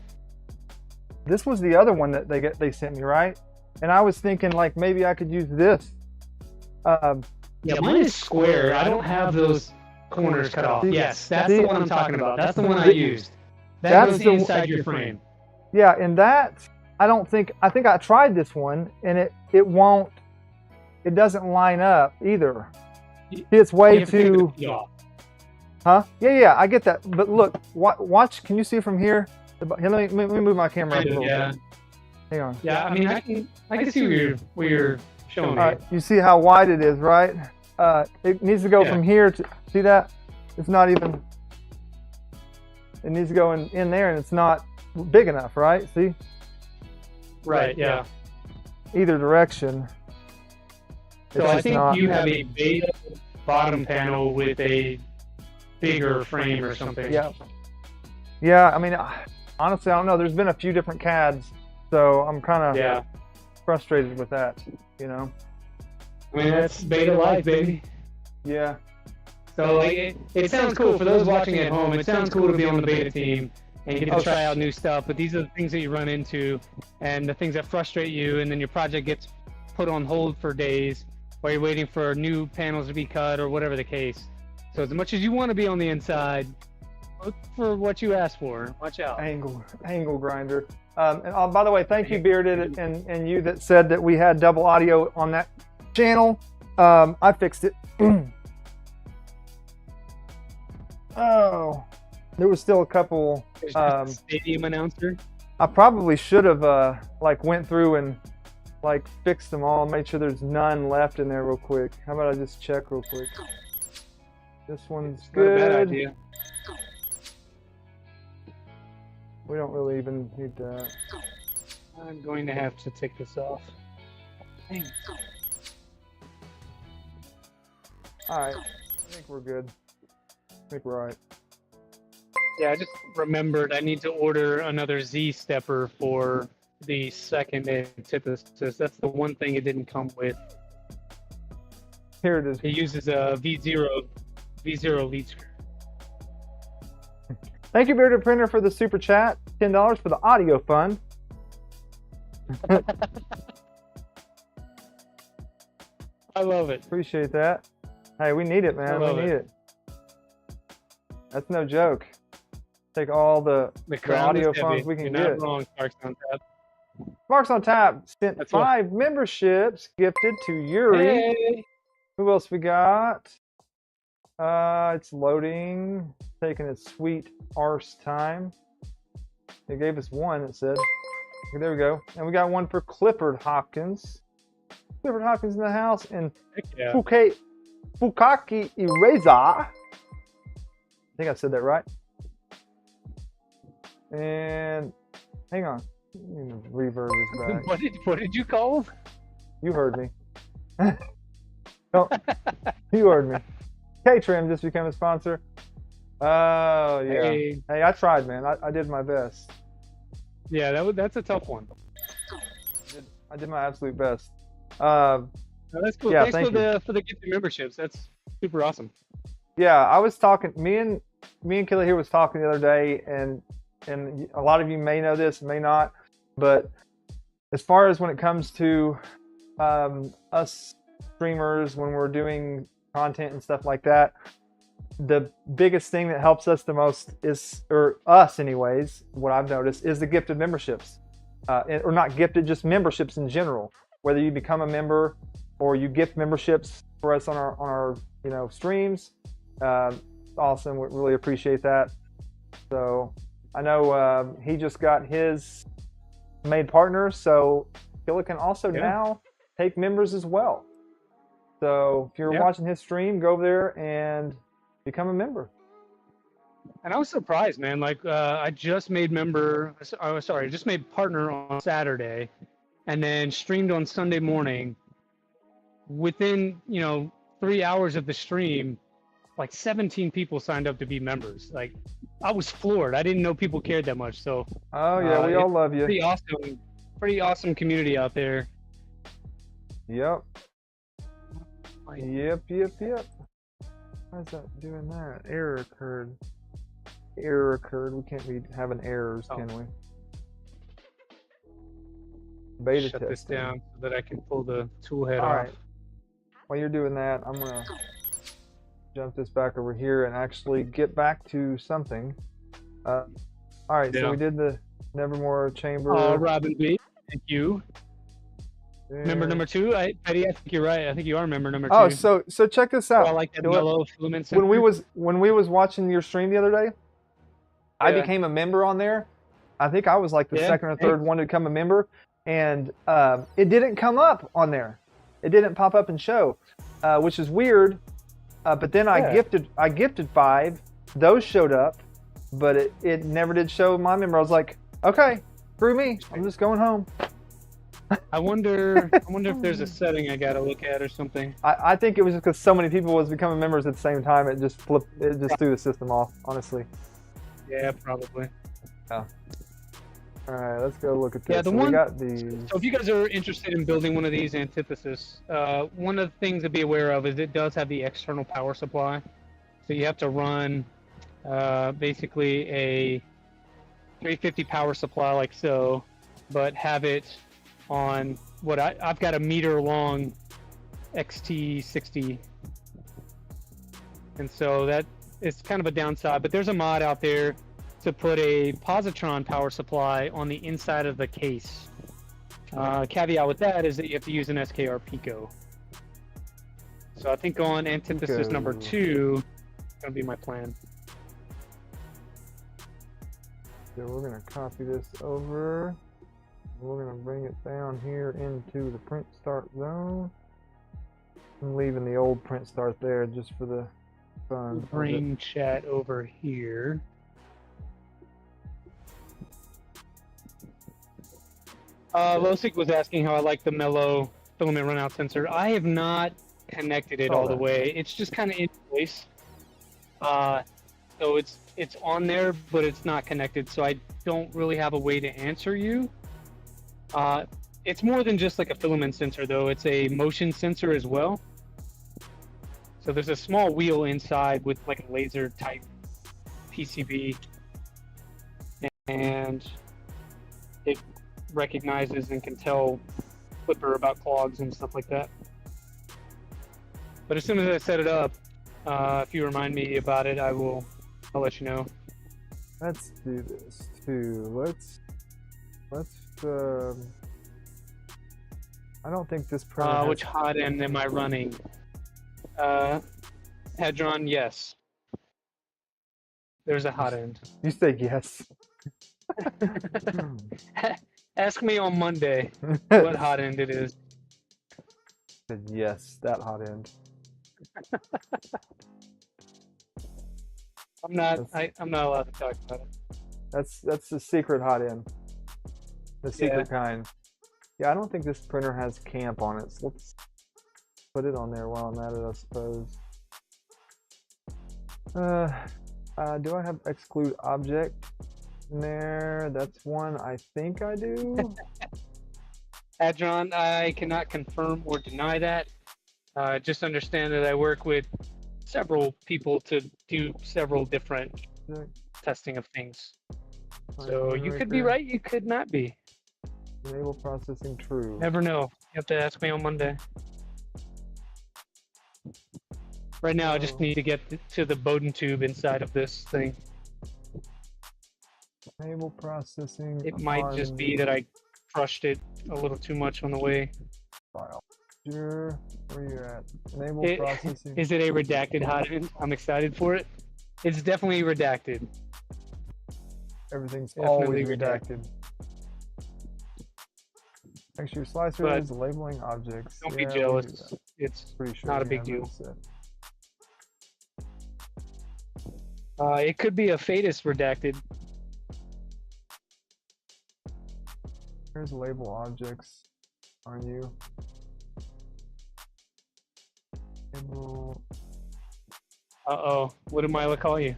this was the other one that they sent me, right? And I was thinking like maybe I could use this. Yeah, mine is square. I don't have those corners cut off. Yes, that's the one I'm talking about. That's the one I used. That's the inside your frame. Yeah, and that I think I tried this one and it doesn't line up either. It's way too. Huh? Yeah, I get that. But look, watch. Can you see from here? Let me move my camera up a little bit. Hang on. Yeah, I mean, I can see where you're showing me. You see how wide it is, right? It needs to go from here to, see that? It's not even, it needs to go in there and it's not big enough, right? See? Right, yeah. Either direction. So I think you have a beta bottom panel with a bigger frame or something. Yeah. Yeah, I mean, honestly, I don't know. There's been a few different CADs, so I'm kind of frustrated with that, you know? I mean, that's beta life, baby. Yeah. So like, it sounds cool for those watching at home. It sounds cool to be on the beta team and get to try out new stuff. But these are the things that you run into, and the things that frustrate you, and then your project gets put on hold for days, while you're waiting for new panels to be cut or whatever the case. So as much as you want to be on the inside, look for what you asked for. Watch out. Angle grinder. And by the way, thank you, Bearded, and you that said that we had double audio on that channel. I fixed it. Oh, there was still a couple. Stadium announcer. I probably should have like went through and like fixed them all, made sure there's none left in there real quick. How about I just check real quick? This one's good. Not a bad idea. We don't really even need that. I'm going to have to take this off. Dang. Alright, I think we're good. I think we're alright. Yeah, I just remembered I need to order another Z stepper for the second Antithesis. That's the one thing it didn't come with. Here it is. It uses a V0 lead screw. Thank you, Bearded Printer, for the super chat. $10 for the audio fund. I love it. Appreciate that. Hey, we need it, man. We need it. That's no joke. Take all the audio funds we can get. You're not wrong, Sparks on Tap. Sparks on Tap sent 5 memberships gifted to Yuri. Hey. Who else we got? It's loading. Taking its sweet arse time. They gave us one, it said. There we go. And we got one for Clipper Hopkins. Clipper Hopkins in the house. And Fukaki Ereza. I think I said that right. And hang on. Reverb is back. What did you call him? You heard me. No, you heard me. K-Trim just became a sponsor. Oh, yeah. Hey, I tried, man. I did my best. Yeah, that's a tough one. I did my absolute best. No, that's cool. Yeah, Thanks for the gifted memberships. That's super awesome. Yeah, I was talking. Me and Killa here was talking the other day, and a lot of you may know this, may not, but as far as when it comes to us streamers, when we're doing content and stuff like that, the biggest thing that helps us the most is, or us anyways, what I've noticed is the gifted memberships, or not gifted, just memberships in general. Whether you become a member or you gift memberships for us on our streams, awesome. We really appreciate that. So I know he just got his made partner, so Killa can also now take members as well. So if you're watching his stream, go over there and become a member. And I was surprised, man. Like I just made just made partner on Saturday, and then streamed on Sunday morning. Within 3 hours of the stream, like 17 people signed up to be members. Like I was floored. I didn't know people cared that much. So we all love you. Pretty awesome community out there. Yep. Yep. Why is that doing that? Error occurred. We can't be having errors, can we? Beta Shut testing. this down so that I can pull the tool head off. off. Right. While you're doing that, I'm gonna jump this back over here and actually get back to something. All right, so we did the Nevermore chamber. Robin B, thank you. Member number 2, Petty, I think you're right. I think you are member number 2. Oh, so check this out. I like that mellow filament center. When we was watching your stream the other day, I became a member on there. I think I was like the second or third one to become a member, and it didn't come up on there. It didn't pop up and show, which is weird. But then I gifted 5. Those showed up, but it never did show my member. I was like, okay, screw me. I'm just going home. I wonder if there's a setting I gotta look at or something. I think it was just because so many people was becoming members at the same time. It just threw the system off, honestly. Yeah, probably. Yeah. All right, let's go look at this. Yeah, we got these. So if you guys are interested in building one of these Antithesis, one of the things to be aware of is it does have the external power supply. So you have to run basically a 350 power supply like so, but have it on what I've got a meter long XT60, and so that is kind of a downside. But there's a mod out there to put a positron power supply on the inside of the case. Caveat with that is that you have to use an SKR Pico. So I think on Antithesis number 2, it's going to be my plan. So we're going to copy this over. We're going to bring it down here into the print start zone. I'm leaving the old print start there just for the fun. Bring chat over here. Losik was asking how I like the mellow filament runout sensor. I have not connected it all the way. It's just kind of in place. So it's on there, but it's not connected. So I don't really have a way to answer you. It's more than just like a filament sensor, though. It's a motion sensor as well. So there's a small wheel inside with like a laser type PCB, and it recognizes and can tell Klipper about clogs and stuff like that. But as soon as I set it up, if you remind me about it, I'll let you know. Let's do this too. Let's I don't think this printer which hot end am I running? Hadron, yes. There's a hot end. You say yes. Ask me on Monday what hot end it is. Said yes, that hot end. I'm not allowed to talk about it. That's the secret hot end. The secret kind. Yeah, I don't think this printer has camp on it, so let's put it on there while I'm at it, I suppose. Do I have exclude object in there? That's one I think I do. Hadron, I cannot confirm or deny that. Just understand that I work with several people to do several different testing of things. So you could be right, you could not be. Enable processing true. Never know. You have to ask me on Monday. Right now, I just need to get to the Bowden tube inside of this thing. Enable processing. It might just be that I crushed it a little too much on the way. File. Sure. Where you at? Enable processing. Is it a redacted hotend? I'm excited for it. It's definitely redacted. Everything's Definitely always redacted. Make sure your slicer is labeling objects. Don't be jealous. It's pretty sure not a big deal. It could be a Fadus redacted. Here's label objects. Are you? Label. Uh-oh. What did Mila call you?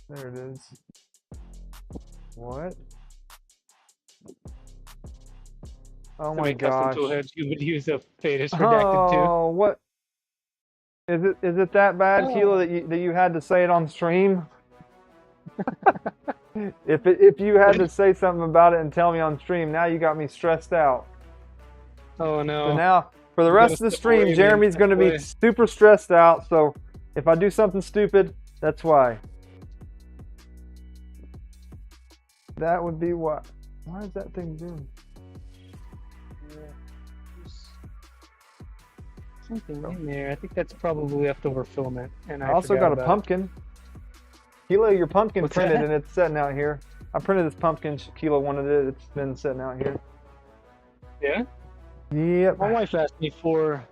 There it is. What? Oh my gosh. Custom toolheads, you would use a Fadus redacted too. Oh, what? Is it that bad, Killa, that you had to say it on stream? If you had to say something about it and tell me on stream, now you got me stressed out. Oh no. So now, for the rest of the stream, Jeremy's going to be super stressed out. So if I do something stupid, that's why. That would be what? Why is that thing doing? Something in there. I think that's probably leftover filament. And I also got a pumpkin. Killa, your pumpkin printed and it's sitting out here. I printed this pumpkin. Killa wanted it. It's been sitting out here. Yeah? Yep. My wife asked me for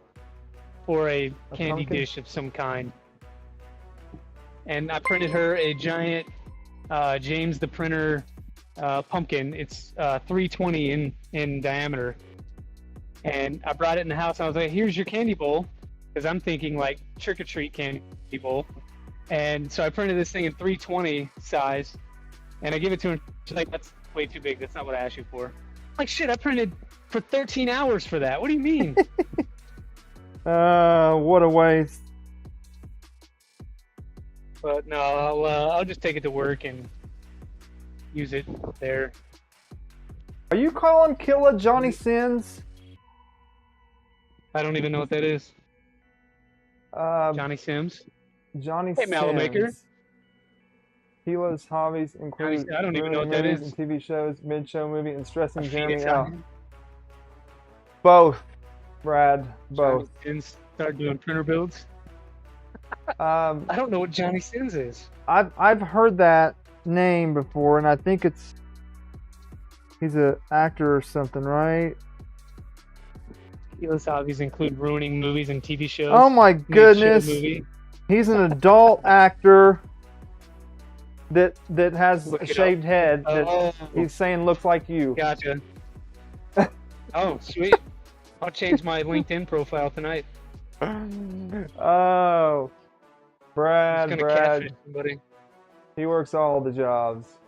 a candy dish of some kind. And I printed her a giant James the Printer pumpkin. It's 320 in diameter. And I brought it in the house. I was like, here's your candy bowl. Because I'm thinking like trick-or-treat candy bowl. And so I printed this thing in 320 size. And I give it to her. She's like, that's way too big. That's not what I asked you for. I'm like, shit, I printed for 13 hours for that. What do you mean? What a waste. But no, I'll just take it to work and use it there. Are you calling Killa Johnny Sins? I don't even know what that is. Johnny Sims. Johnny Sims. Hey, Polymaker. Killa's hobbies include I don't even know what that is. And TV shows, mid-show movie, and stressing Jeremy out. Both, Brad. Both. Johnny Sins start doing printer builds. I don't know what Johnny Sins is. I've heard that name before, and I think he's an actor or something, right? Killa's hobbies include ruining movies and TV shows. Oh my goodness! He's an adult actor that has a shaved head that he's saying looks like you. Gotcha. Oh, sweet. I'll change my LinkedIn profile tonight. Oh, Brad. Somebody. He works all the jobs.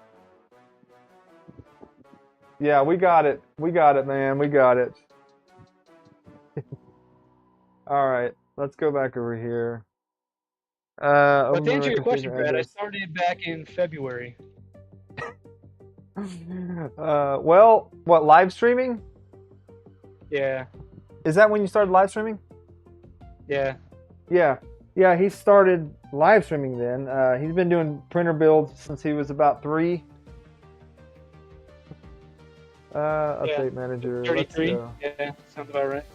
Yeah, we got it. We got it, man. We got it. All right, let's go back over here. But to answer your question, Brad, I started back in February. Well, what, live streaming? Yeah. Is that when you started live streaming? Yeah. Yeah, he started live streaming then. He's been doing printer builds since he was about 3. Update manager. 33. Yeah, sounds about right.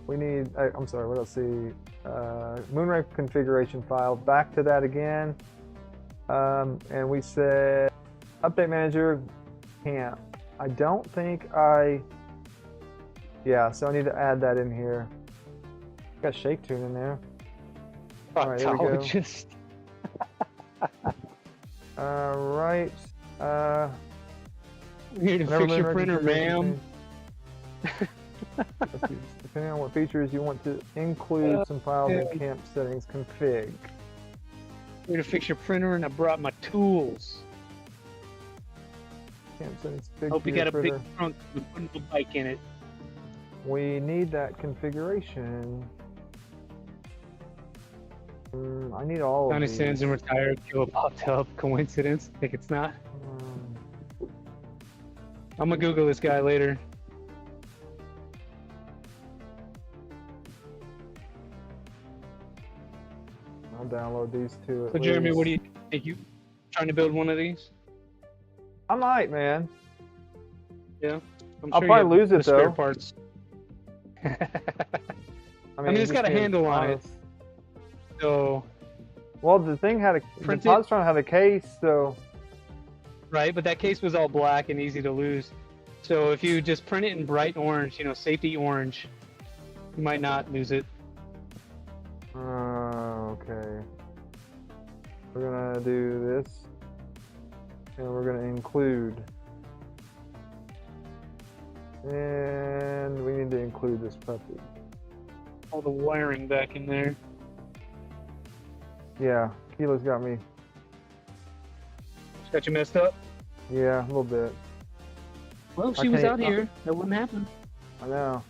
We need, I'm sorry, what else? See, Moonray configuration file. Back to that again. And we said update manager can't. I don't think yeah, so I need to add that in here. Got shake tune in there. All right, there we go. All right. We're here to fix your printer, ma'am. Depending on what features you want to include, some files in camp settings config. We're here to fix your printer, and I brought my tools. Camp settings config. Hope you got a big trunk with a little bike in it. We need that configuration. I need all of these. Johnny Sins and retired. Killa popped up. Coincidence? Think it's not. I'm gonna Google this guy later. download these two. So Jeremy, what do you think? You trying to build one of these? I might, man. Yeah. I'll probably lose it though. Spare parts. I mean, it's got a handle on it. So. Well, the thing had a. The Positron had a case, so. Right, but that case was all black and easy to lose. So if you just print it in bright orange, you know, safety orange, you might not lose it. Okay. We're gonna do this, and we're gonna include. And we need to include this puppy. All the wiring back in there. Yeah, Kila's got me. Got you messed up? Yeah, a little bit. Well, if she was out here, that wouldn't happen. I know.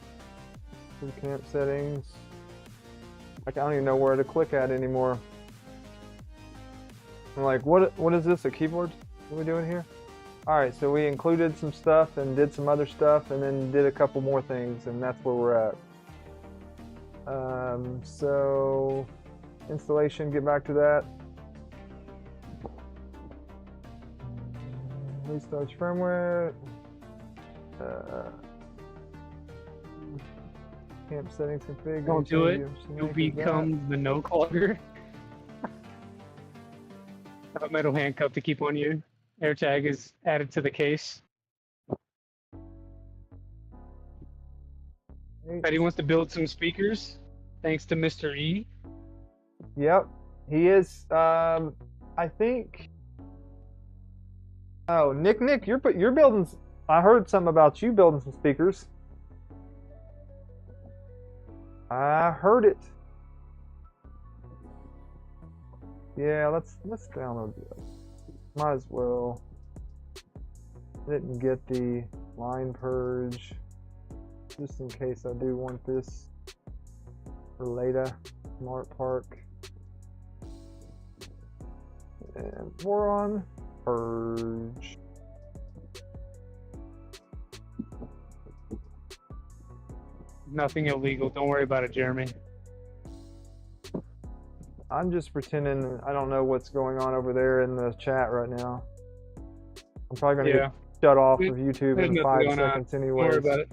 Some camp settings. I don't even know where to click at anymore. I'm like, what is this, a keyboard? What are we doing here? Alright, so we included some stuff and did some other stuff and then did a couple more things, and that's where we're at. So installation, get back to that. Restart firmware. Camp settings config. Don't do it. You'll become the no clogger. A metal handcuff to keep on you. AirTag is added to the case. Betty wants to build some speakers, thanks to Mr. E. Yep, he is. I think. Oh, Nick, you're building. I heard something about you building some speakers. I heard it. Yeah, let's download this. Might as well. Didn't get the line purge, just in case I do want this for later. Smart Park and Voron purge. Nothing illegal. Don't worry about it, Jeremy. I'm just pretending I don't know what's going on over there in the chat right now. I'm probably going to get shut off of YouTube in 5 seconds anyway. Don't worry about it.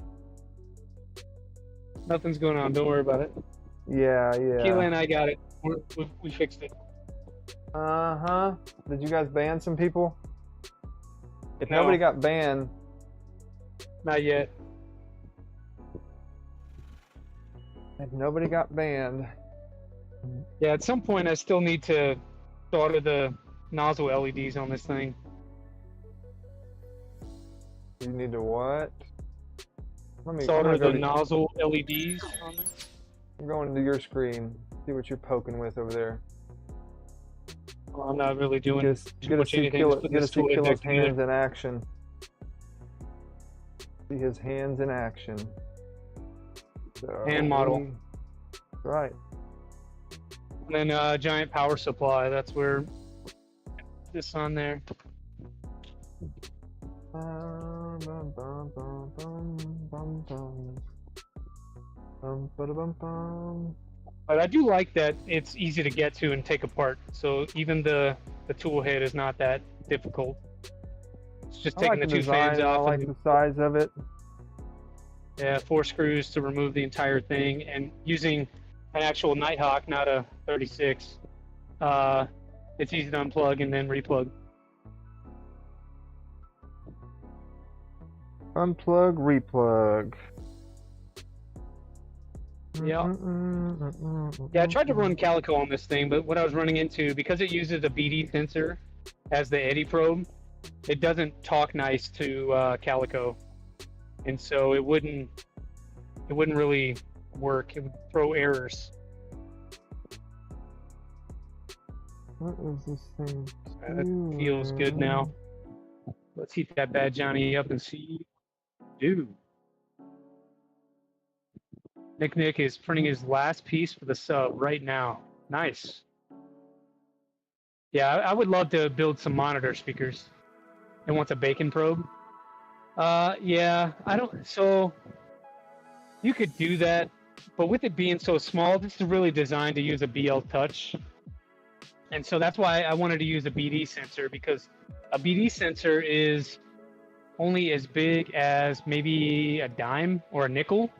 Nothing's going on. Don't worry about it. Yeah. Keila and I got it. We fixed it. Uh-huh. Did you guys ban some people? If nobody got banned. Not yet. If nobody got banned. Yeah, at some point I still need to solder the nozzle LEDs on this thing. You need to what? Solder the nozzle LEDs on this. I'm going to your screen. See what you're poking with over there. Well, I'm not really doing get to see Killa's hands in action. See his hands in action. So, hand model. Right. And then giant power supply. That's where this on there. But I do like that it's easy to get to and take apart. So even the tool head is not that difficult. It's just taking the two fans off. I like the size of it. Yeah, 4 screws to remove the entire thing, and using an actual Nighthawk, not a 36. It's easy to unplug and then replug. Unplug, replug. Yeah. Yeah, I tried to run Calico on this thing, but what I was running into, because it uses a BD sensor as the eddy probe, it doesn't talk nice to Calico, and so it wouldn't really work. It would throw errors. What is this thing? That feels good now. Let's heat that bad Johnny up and see. Dude. Nick is printing his last piece for the sub right now. Nice. Yeah, I would love to build some monitor speakers. It wants a bacon probe. Yeah, so you could do that, but with it being so small, this is really designed to use a BL Touch. And so that's why I wanted to use a BD sensor, because a BD sensor is only as big as maybe a dime or a nickel.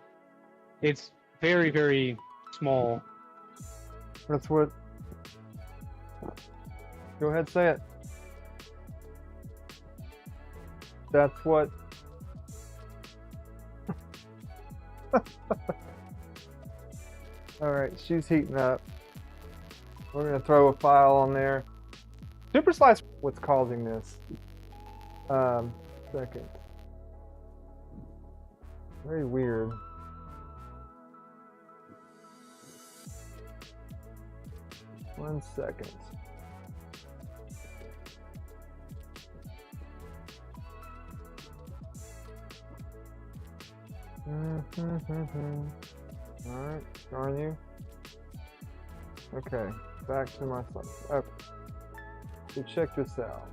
It's very, very small. That's what. Go ahead, say it. That's what. All right, she's heating up. We're gonna throw a file on there. Super slice. What's causing this? Second. Very weird. One second. Alright, darn you. Okay, back to my slide. Okay. So check this out.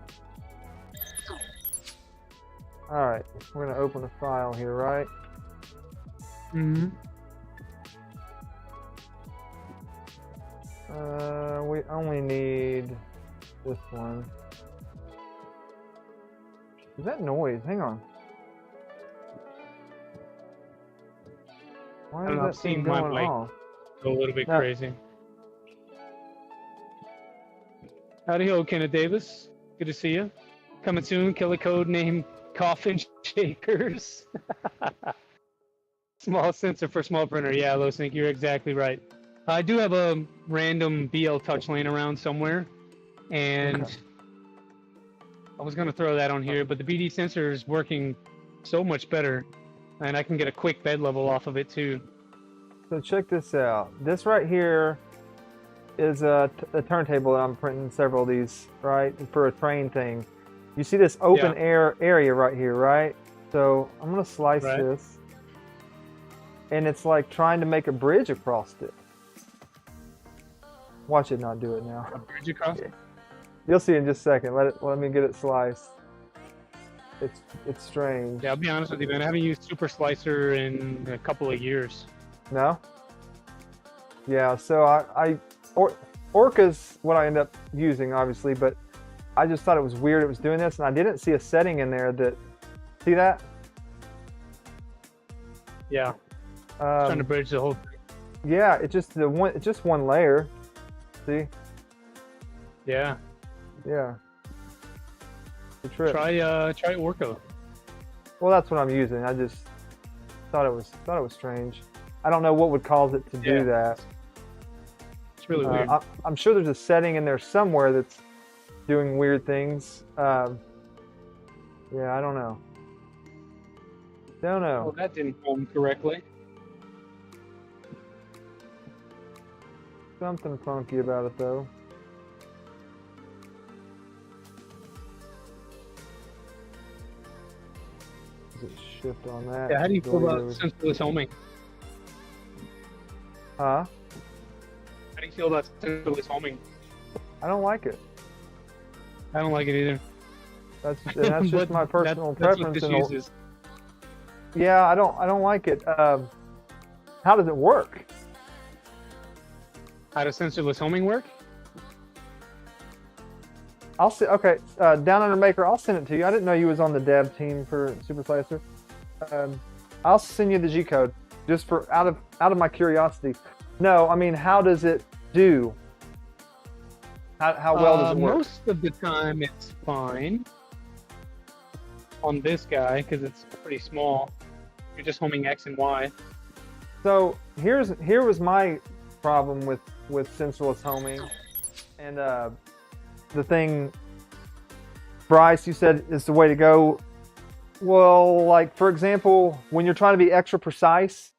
Alright, we're gonna open a file here, right? Mm-hmm. We only need this one. Is that noise? Hang on. Why is that thing going off? Go a little bit crazy. Howdy ho, Kenneth Davis. Good to see you. Coming soon, killer code name Coffin Shakers. Small sensor for small printer. Yeah, Losink, you're exactly right. I do have a random BL Touch laying around somewhere, and I was going to throw that on here, but the BD sensor is working so much better, and I can get a quick bed level off of it too. So check this out. This right here is a turntable that I'm printing several of these, right, for a train thing. You see this open air area right here, right? So I'm going to slice this, and it's like trying to make a bridge across it. Watch it not do it now. A bridge across? Yeah. You'll see in just a second. Let me get it sliced. It's strange. Yeah, I'll be honest with you, man. I haven't used Super Slicer in a couple of years. No? Yeah, so Orca's what I end up using, obviously, but I just thought it was weird it was doing this, and I didn't see a setting in there that... See that? Yeah. Trying to bridge the whole thing. Yeah, it's just one layer. See? Yeah. Yeah. The trip. Try Orca. Well, that's what I'm using. I just thought it was strange. I don't know what would cause it to do that. It's really weird. I'm sure there's a setting in there somewhere that's doing weird things. Yeah, I don't know. Don't know. Well, that didn't form correctly. Something funky about it, though. Does it shift on that? Yeah, how do you feel about sensorless homing? Huh? How do you feel about sensorless homing? I don't like it. I don't like it either. That's just my personal preference. Uses. Yeah, I don't like it. How does it work? How does sensorless homing work? I'll see. Okay, Down Under Maker, I'll send it to you. I didn't know you was on the dev team for Super Slicer. I'll send you the G code just for out of my curiosity. No, I mean, how does it do? How well does it work? Most of the time, it's fine on this guy because it's pretty small. You're just homing X and Y. So here was my problem with sensorless homing, and the thing, Bryce, you said is the way to go. Well, like for example, when you're trying to be extra precise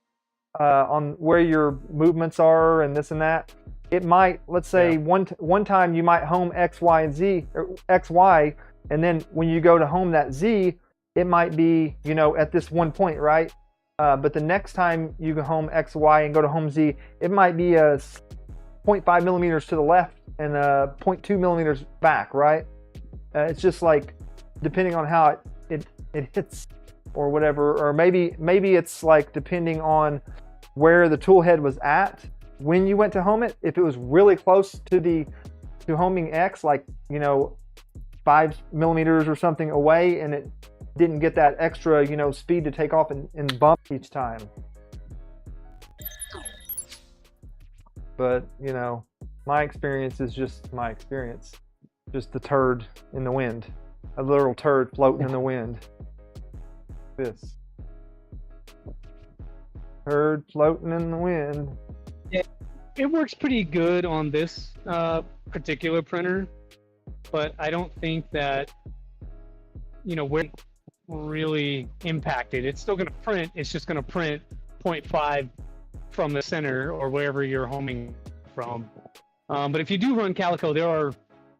on where your movements are and this and that, it might, let's say one time you might home X, Y, and Z, or X, Y, and then when you go to home that Z, it might be, you know, at this one point, right? But the next time you go home X, Y, and go to home Z, it might be 0.5 millimeters to the left and 0.2 millimeters back, right? It's just like depending on how it hits or whatever, or maybe it's like depending on where the tool head was at when you went to home it. If it was really close to the to homing X, like, you know, 5 millimeters or something away, and it didn't get that extra, you know, speed to take off and bump each time. But, you know, my experience is just my experience. Just the turd in the wind. A literal turd floating in the wind. This. Turd floating in the wind. Yeah, it works pretty good on this particular printer, but I don't think that, you know, we're really impacted. It's still going to print. It's just going to print 0.5 from the center or wherever you're homing from. But if you do run Calico, there are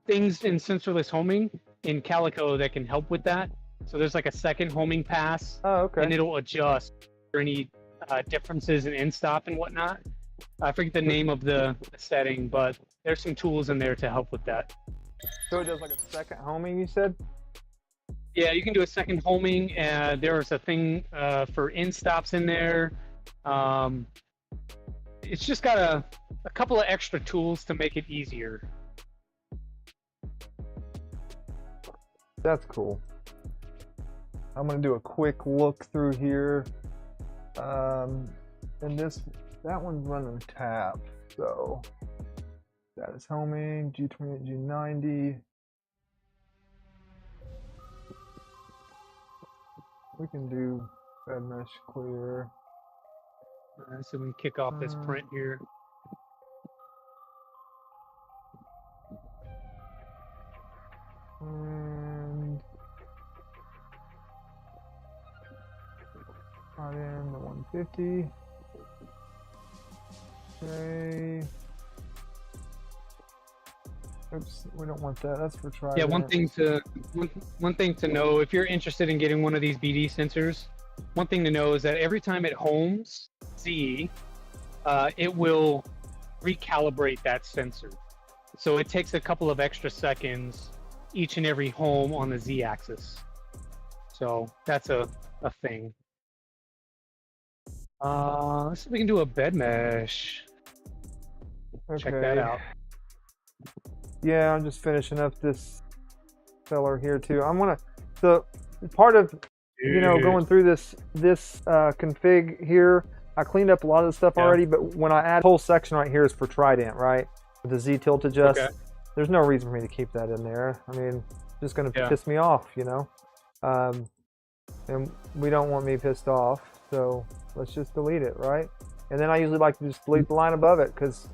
things in sensorless homing in Calico that can help with that. So there's like a second homing pass, and it'll adjust for any differences in end stop and whatnot. I forget the name of the setting, but there's some tools in there to help with that. So it does like a second homing, you said? Yeah, you can do a second homing. There's a thing for end stops in there. It's just got a couple of extra tools to make it easier. That's cool. I'm gonna do a quick look through here. And that one's running tap, so that is homing, G28, G90. We can do bed mesh clear. So we can kick off this print here. And add in the 150. Okay. Oops, we don't want that. That's for try. Yeah, one thing to know, if you're interested in getting one of these BD sensors, one thing to know is that every time it homes Z, it will recalibrate that sensor. So it takes a couple of extra seconds each and every home on the Z axis. So that's a thing. Let's see if we can do a bed mesh. Okay. Check that out. Yeah, I'm just finishing up this seller here too. I'm gonna, so part of, you know, going through this config here, I cleaned up a lot of the stuff already, but when I add, whole section right here is for Trident, right? With the Z tilt adjust. Okay. There's no reason for me to keep that in there. I mean, it's just gonna piss me off, you know? And we don't want me pissed off, so let's just delete it, right? And then I usually like to just delete the line above it, because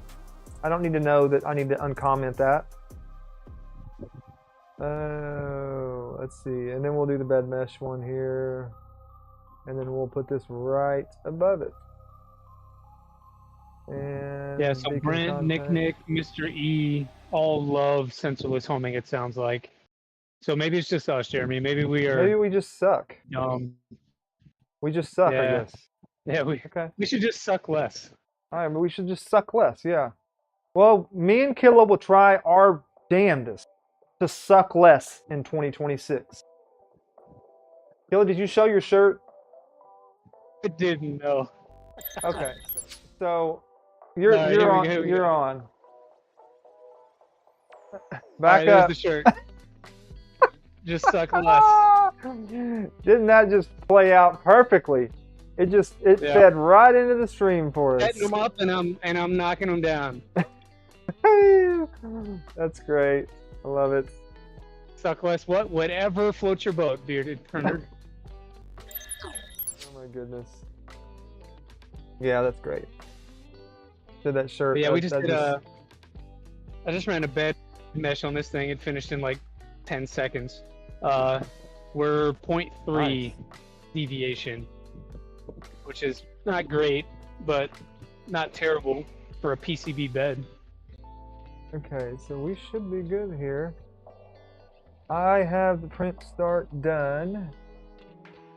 I don't need to know that I need to uncomment that. Let's see, and then we'll do the bed mesh one here, and then we'll put this right above it. And yeah, so Brent, Nick, Mr. E all love sensorless homing, it sounds like. So maybe it's just us, Jeremy. Maybe we just suck. We just suck, I guess. Yeah, we should just suck less. All right, but we should just suck less, yeah. Well, me and Killa will try our damnedest to suck less in 2026. Killa, did you show your shirt? I didn't know. Okay, so you're on. Back up. There's the shirt. Just suck less. Didn't that just play out perfectly? It fed right into the stream for us. Setting them up and I'm knocking them down. That's great. I love it. Suck less. Whatever floats your boat, bearded printer. Oh my goodness. Yeah, that's great. Did that shirt? But yeah, we just did I just ran a bed mesh on this thing. It finished in like 10 seconds. We're 0.3 deviation, which is not great, but not terrible for a PCB bed. Okay, so we should be good here. I have the print start done.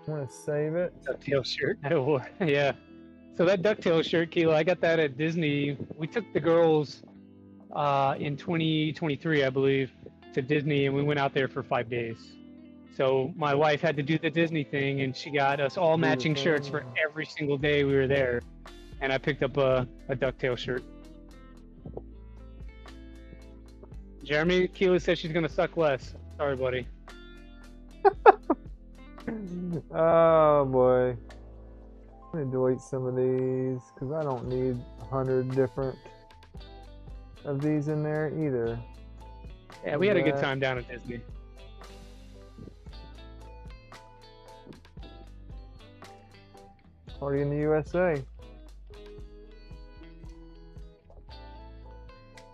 I'm gonna save it. Ducktail shirt. Yeah. So that ducktail shirt, Killa, I got that at Disney. We took the girls in 2023, I believe, to Disney, and we went out there for 5 days. So my wife had to do the Disney thing, and she got us all matching shirts for every single day we were there. And I picked up a ducktail shirt. Jeremy, Killa says she's gonna suck less. Sorry, buddy. Oh boy. I'm gonna delete some of these because I don't need 100 different of these in there either. Yeah, we had a good time down at Disney. Party in the USA.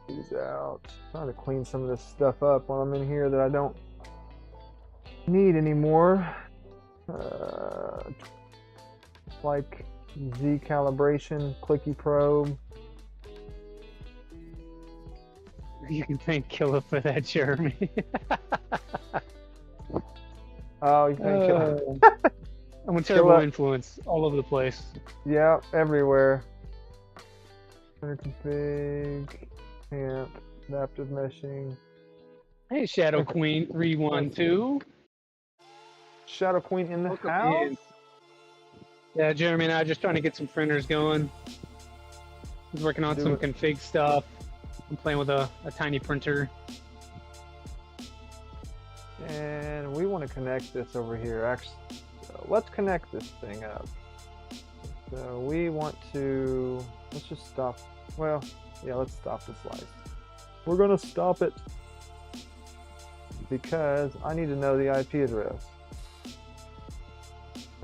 These out. Trying to clean some of this stuff up while I'm in here that I don't need anymore. Like Z calibration, clicky probe. You can thank Killa for that, Jeremy. Oh, you thank Killa. I'm a terrible influence all over the place. Yeah, everywhere. Config, amp, adaptive meshing. Hey, Shadow Queen 312. Shadow Queen in the Welcome house? in. Yeah, Jeremy and I are just trying to get some printers going. He's working on some config stuff. I'm playing with a tiny printer. And we want to connect this over here. Actually, let's connect this thing up. So we want to, let's just stop. Well, yeah, let's stop the slice. We're going to stop it because I need to know the IP address.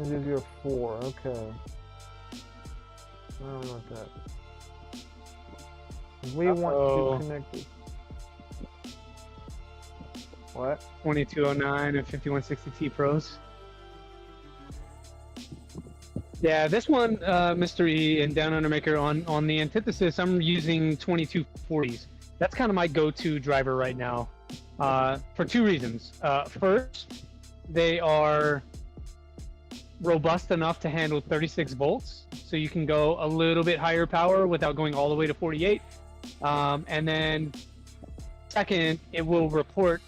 004, okay. I don't want that. We want to connect it. What? 2209 and 5160T Pros. Yeah, this one, Mr. E and Down Under Maker on the Antithesis, I'm using 2240s. That's kind of my go-to driver right now, for two reasons. First, they are robust enough to handle 36 volts, so you can go a little bit higher power without going all the way to 48. And then second, it will report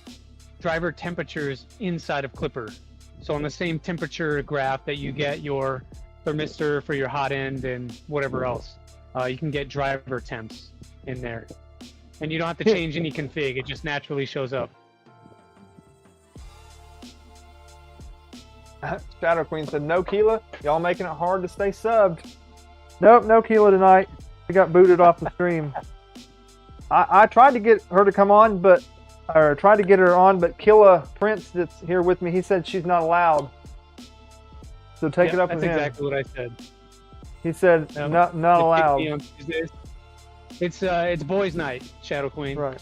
driver temperatures inside of Klipper. So on the same temperature graph that you get your thermistor for your hot end and whatever else, you can get driver temps in there. And you don't have to change any config, it just naturally shows up. Shadow Queen said, no Killa, y'all making it hard to stay subbed. Nope, no Killa tonight. We got booted off the stream. I tried to get her to come on, but tried to get her on, but KillaPrints that's here with me, he said she's not allowed. So take it up with him. That's exactly what I said. He said not allowed. It's boys' night, Shadow Queen. Right.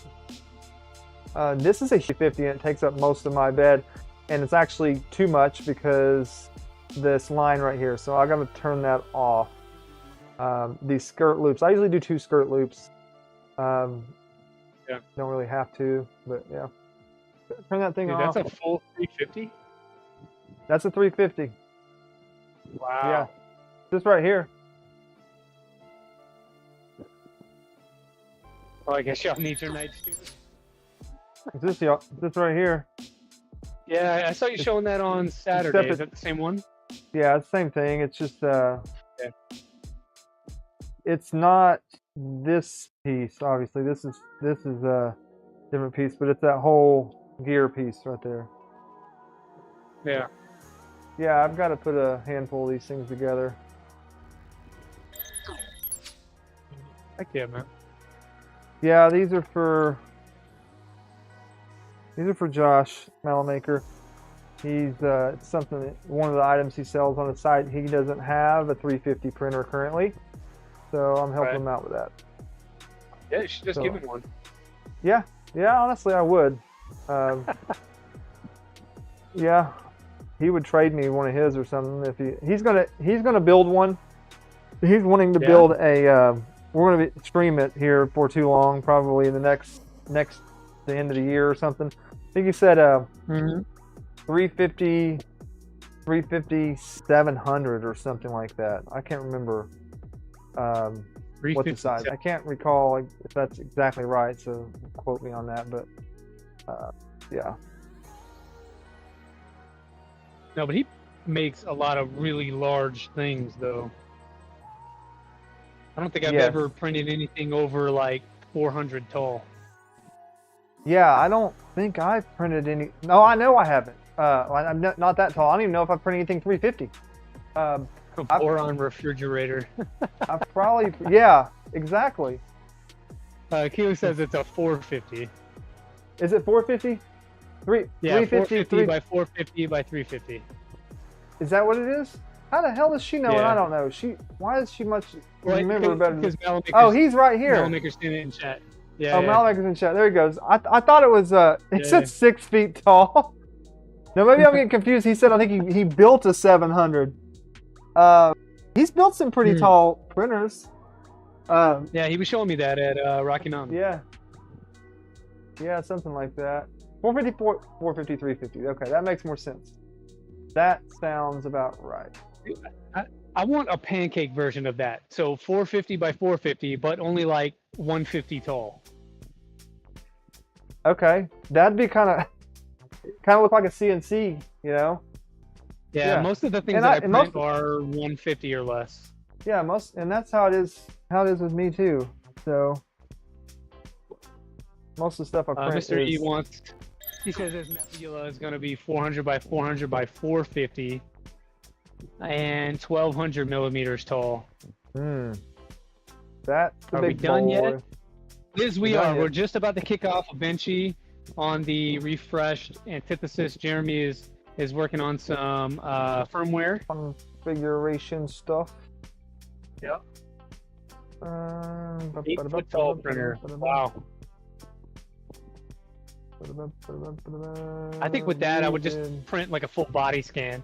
This is a 50 and it takes up most of my bed, and it's actually too much because this line right here. So I got to turn that off. These skirt loops. I usually do 2 skirt loops. Yeah. Don't really have to, but yeah. Turn that thing off. That's a full 350? That's a 350. Wow. Yeah. This right here. Oh, I guess y'all need your night students. Is this right here? Yeah, I saw you showing that on Saturday. Is that the same one? Yeah, it's the same thing. It's just it's not this piece, obviously. This is a different piece, but it's that whole gear piece right there. Yeah. Yeah, I've got to put a handful of these things together. Heck yeah, man. Yeah, these are for Josh Malamaker. He's it's something, one of the items he sells on his site. He doesn't have a 350 printer currently, so I'm helping him out with that. Yeah, you should just give him one. Yeah, honestly, I would. Yeah, he would trade me one of his or something if he's gonna build one. He's wanting to build a. We're gonna stream it here for too long, probably in the next the end of the year or something. I think he said 350 700 or something like that. I can't remember what the size. I can't recall if that's exactly right, so quote me on that. But yeah. No, but he makes a lot of really large things, though. I don't think I've ever printed anything over like 400 tall. Yeah, I don't think I've printed any. No, I know I haven't. I'm not that tall. I don't even know if I've printed anything 350. A Voron refrigerator. I've probably, yeah, exactly. Kilo says it's a 450. Is it 450? Yeah, 450 by 450 by 350. Is that what it is? How the hell does she know? And I don't know. Why is she much remember better? Oh, he's right here. Malmaker's in chat. Yeah. Oh, Malmaker's in chat. There he goes. I thought it was it said 6 feet tall. No, maybe I'm getting confused. He said I think he built a 700. He's built some pretty tall printers. Yeah, he was showing me that at Rocky Mountain. Yeah, something like that. 450, 450, 350. Okay, that makes more sense. That sounds about right. I want a pancake version of that. So 450 by 450, but only like 150 tall. Okay, that'd be kind of look like a CNC, you know? Yeah, most of the things that I print are 150 or less. Yeah, and that's how it is with me too. So most of the stuff I print Mr. E he says his nebula is going to be 400 by 400 by 450 and 1200 millimeters tall. That's a Are big we done boy. yet? Liz, we are. We're just about to kick off a benchy on the refreshed Antithesis. Jeremy is working on some firmware configuration stuff. Yep. 8-foot tall printer. Wow. I think with that, I would just print like a full body scan.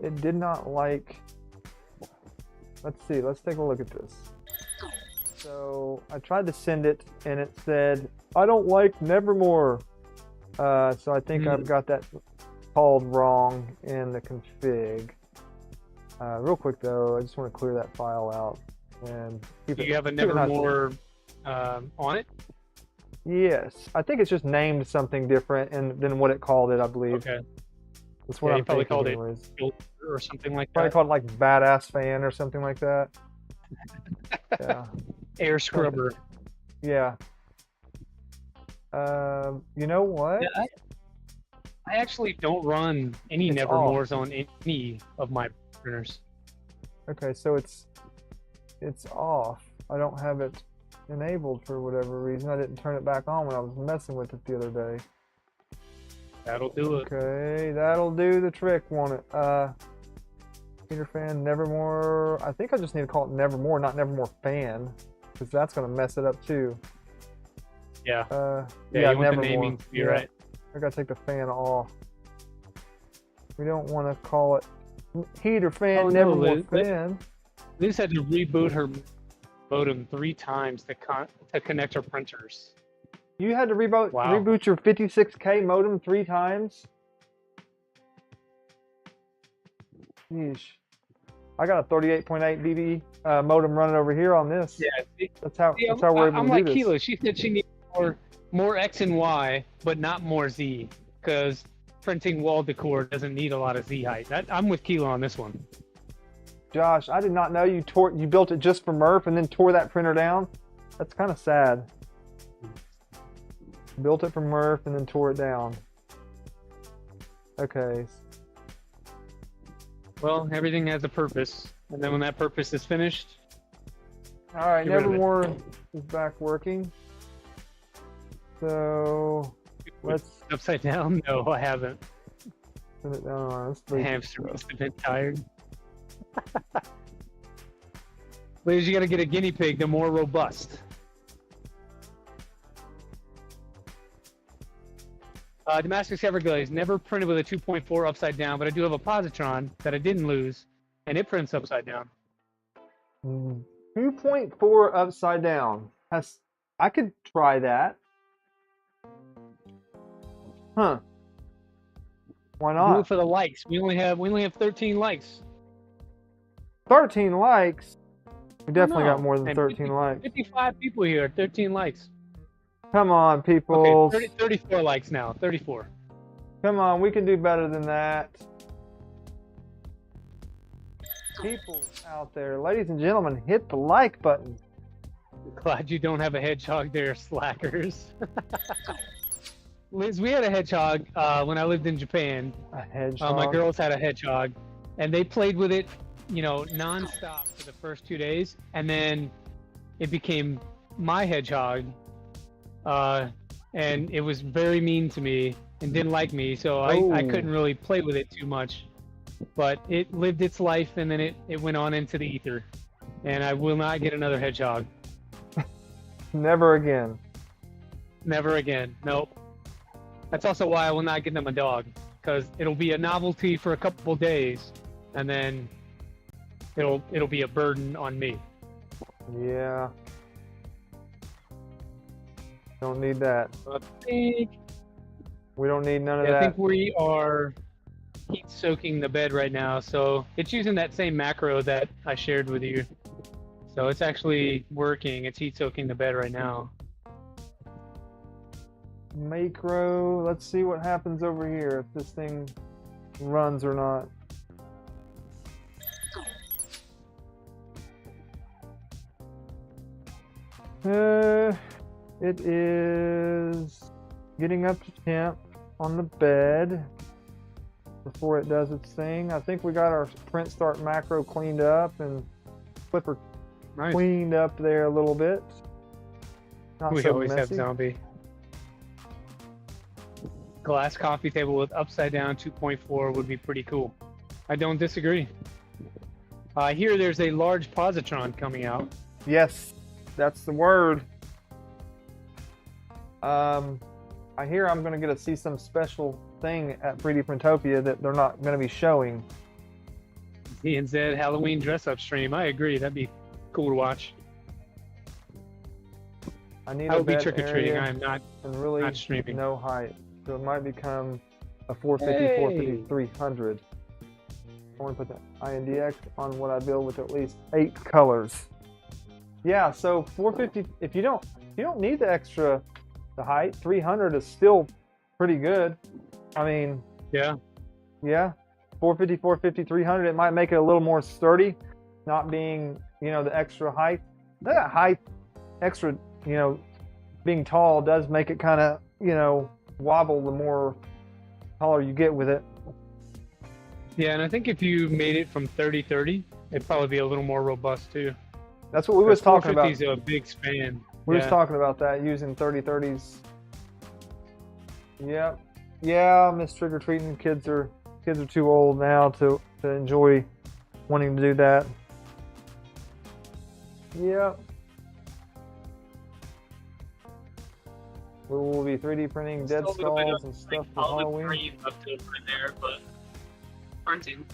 It did not like. Let's see. Let's take a look at this. So I tried to send it, and it said, "I don't like Nevermore." So I think I've got that called wrong in the config. Real quick though, I just want to clear that file out and keep it. Do you have a Nevermore on it? Yes, I think it's just named something different than what it called it, I believe. Okay. That's what I'm probably thinking called anyways. it or something like probably that. Called like Badass Fan or something like that. Yeah. Air scrubber. Yeah. You know what? Yeah, I actually don't run any Nevermores on any of my printers. Okay, so it's off. I don't have it enabled for whatever reason. I didn't turn it back on when I was messing with it the other day. That'll do it. Okay, that'll do the trick, won't it? Peter Fan, Nevermore. I think I just need to call it Nevermore, not Nevermore Fan, because that's gonna mess it up too. Yeah. Yeah, you want Nevermore. the naming. You're right. I gotta take the fan off. We don't want to call it Heater Fan, Nevermore Fan. Liz had to reboot her modem 3 times to connect her printers. You had to reboot your 56K modem 3 times? Yeesh. I got a 38.8 dB modem running over here on this. Yeah, that's how we're able to do this. I'm like Kilo. She said she needs more X and Y, but not more Z, because printing wall decor doesn't need a lot of Z height. I'm with Kilo on this one. Josh, I did not know you built it just for Murph and then tore that printer down. That's kind of sad. Built it for Murph and then tore it down. Okay. Well, everything has a purpose, and then when that purpose is finished, all right, Nevermore is back working. So let's upside down. No, I haven't. Turn it down. The hamster must have been tired. Ladies, you got to get a guinea pig. They're more robust. Damascus Everglaze, never printed with a 2.4 upside down, but I do have a positron that I didn't lose, and it prints upside down. 2.4 upside down. I could try that. Huh. Why not? Do it for the likes. We only have 13 likes. 13 likes? We definitely got more than 13 likes. 55 people here, 13 likes. Come on, people. Okay, 34 likes now. 34. Come on, we can do better than that. People out there, ladies and gentlemen, hit the like button. Glad you don't have a hedgehog there, slackers. Liz, we had a hedgehog when I lived in Japan. A hedgehog? My girls had a hedgehog, and they played with it, nonstop for the first 2 days, and then it became my hedgehog, and it was very mean to me and didn't like me, so I couldn't really play with it too much. But it lived its life, and then it went on into the ether, and I will not get another hedgehog. Never again. Never again. Nope. That's also why I will not get them a dog, because it'll be a novelty for a couple days, and then it'll be a burden on me. Yeah. Don't need that. We don't need none of that. I think we are heat soaking the bed right now, so it's using that same macro that I shared with you. So it's actually working. It's heat soaking the bed right now. Macro. Let's see what happens over here, if this thing runs or not. It is getting up to temp on the bed before it does its thing. I think we got our print start macro cleaned up and Klipper cleaned up there a little bit. Not we so always messy. have zombie. Glass coffee table with upside down 2.4 would be pretty cool. I don't disagree. I hear there's a large positron coming out. Yes, that's the word. I hear I'm going to get to see some special thing at 3D Printopia that they're not going to be showing. Z&Z Halloween dress-up stream. I agree. That'd be cool to watch. I need I a will be bed trick-or-treating. area I am not and really not streaming. no height. So it might become a 450, 450, 300. I want to put the INDX on what I build with at least 8 colors. Yeah, so 450. If you don't need the height, 300 is still pretty good. I mean, yeah, 450, 450, 300. It might make it a little more sturdy, not being the extra height. That height, extra being tall does make it kind of wobble the more taller you get with it. Yeah, and I think if you made it from 30-30, it'd probably be a little more robust too. That's what we was talking about. 450's a big span. We was talking about that, using 30-30s. Yep. Yeah, Miss Trick or Treating. Kids are too old now to enjoy wanting to do that. Yep. We will be 3D printing dead skulls and stuff for Halloween. There, but printing.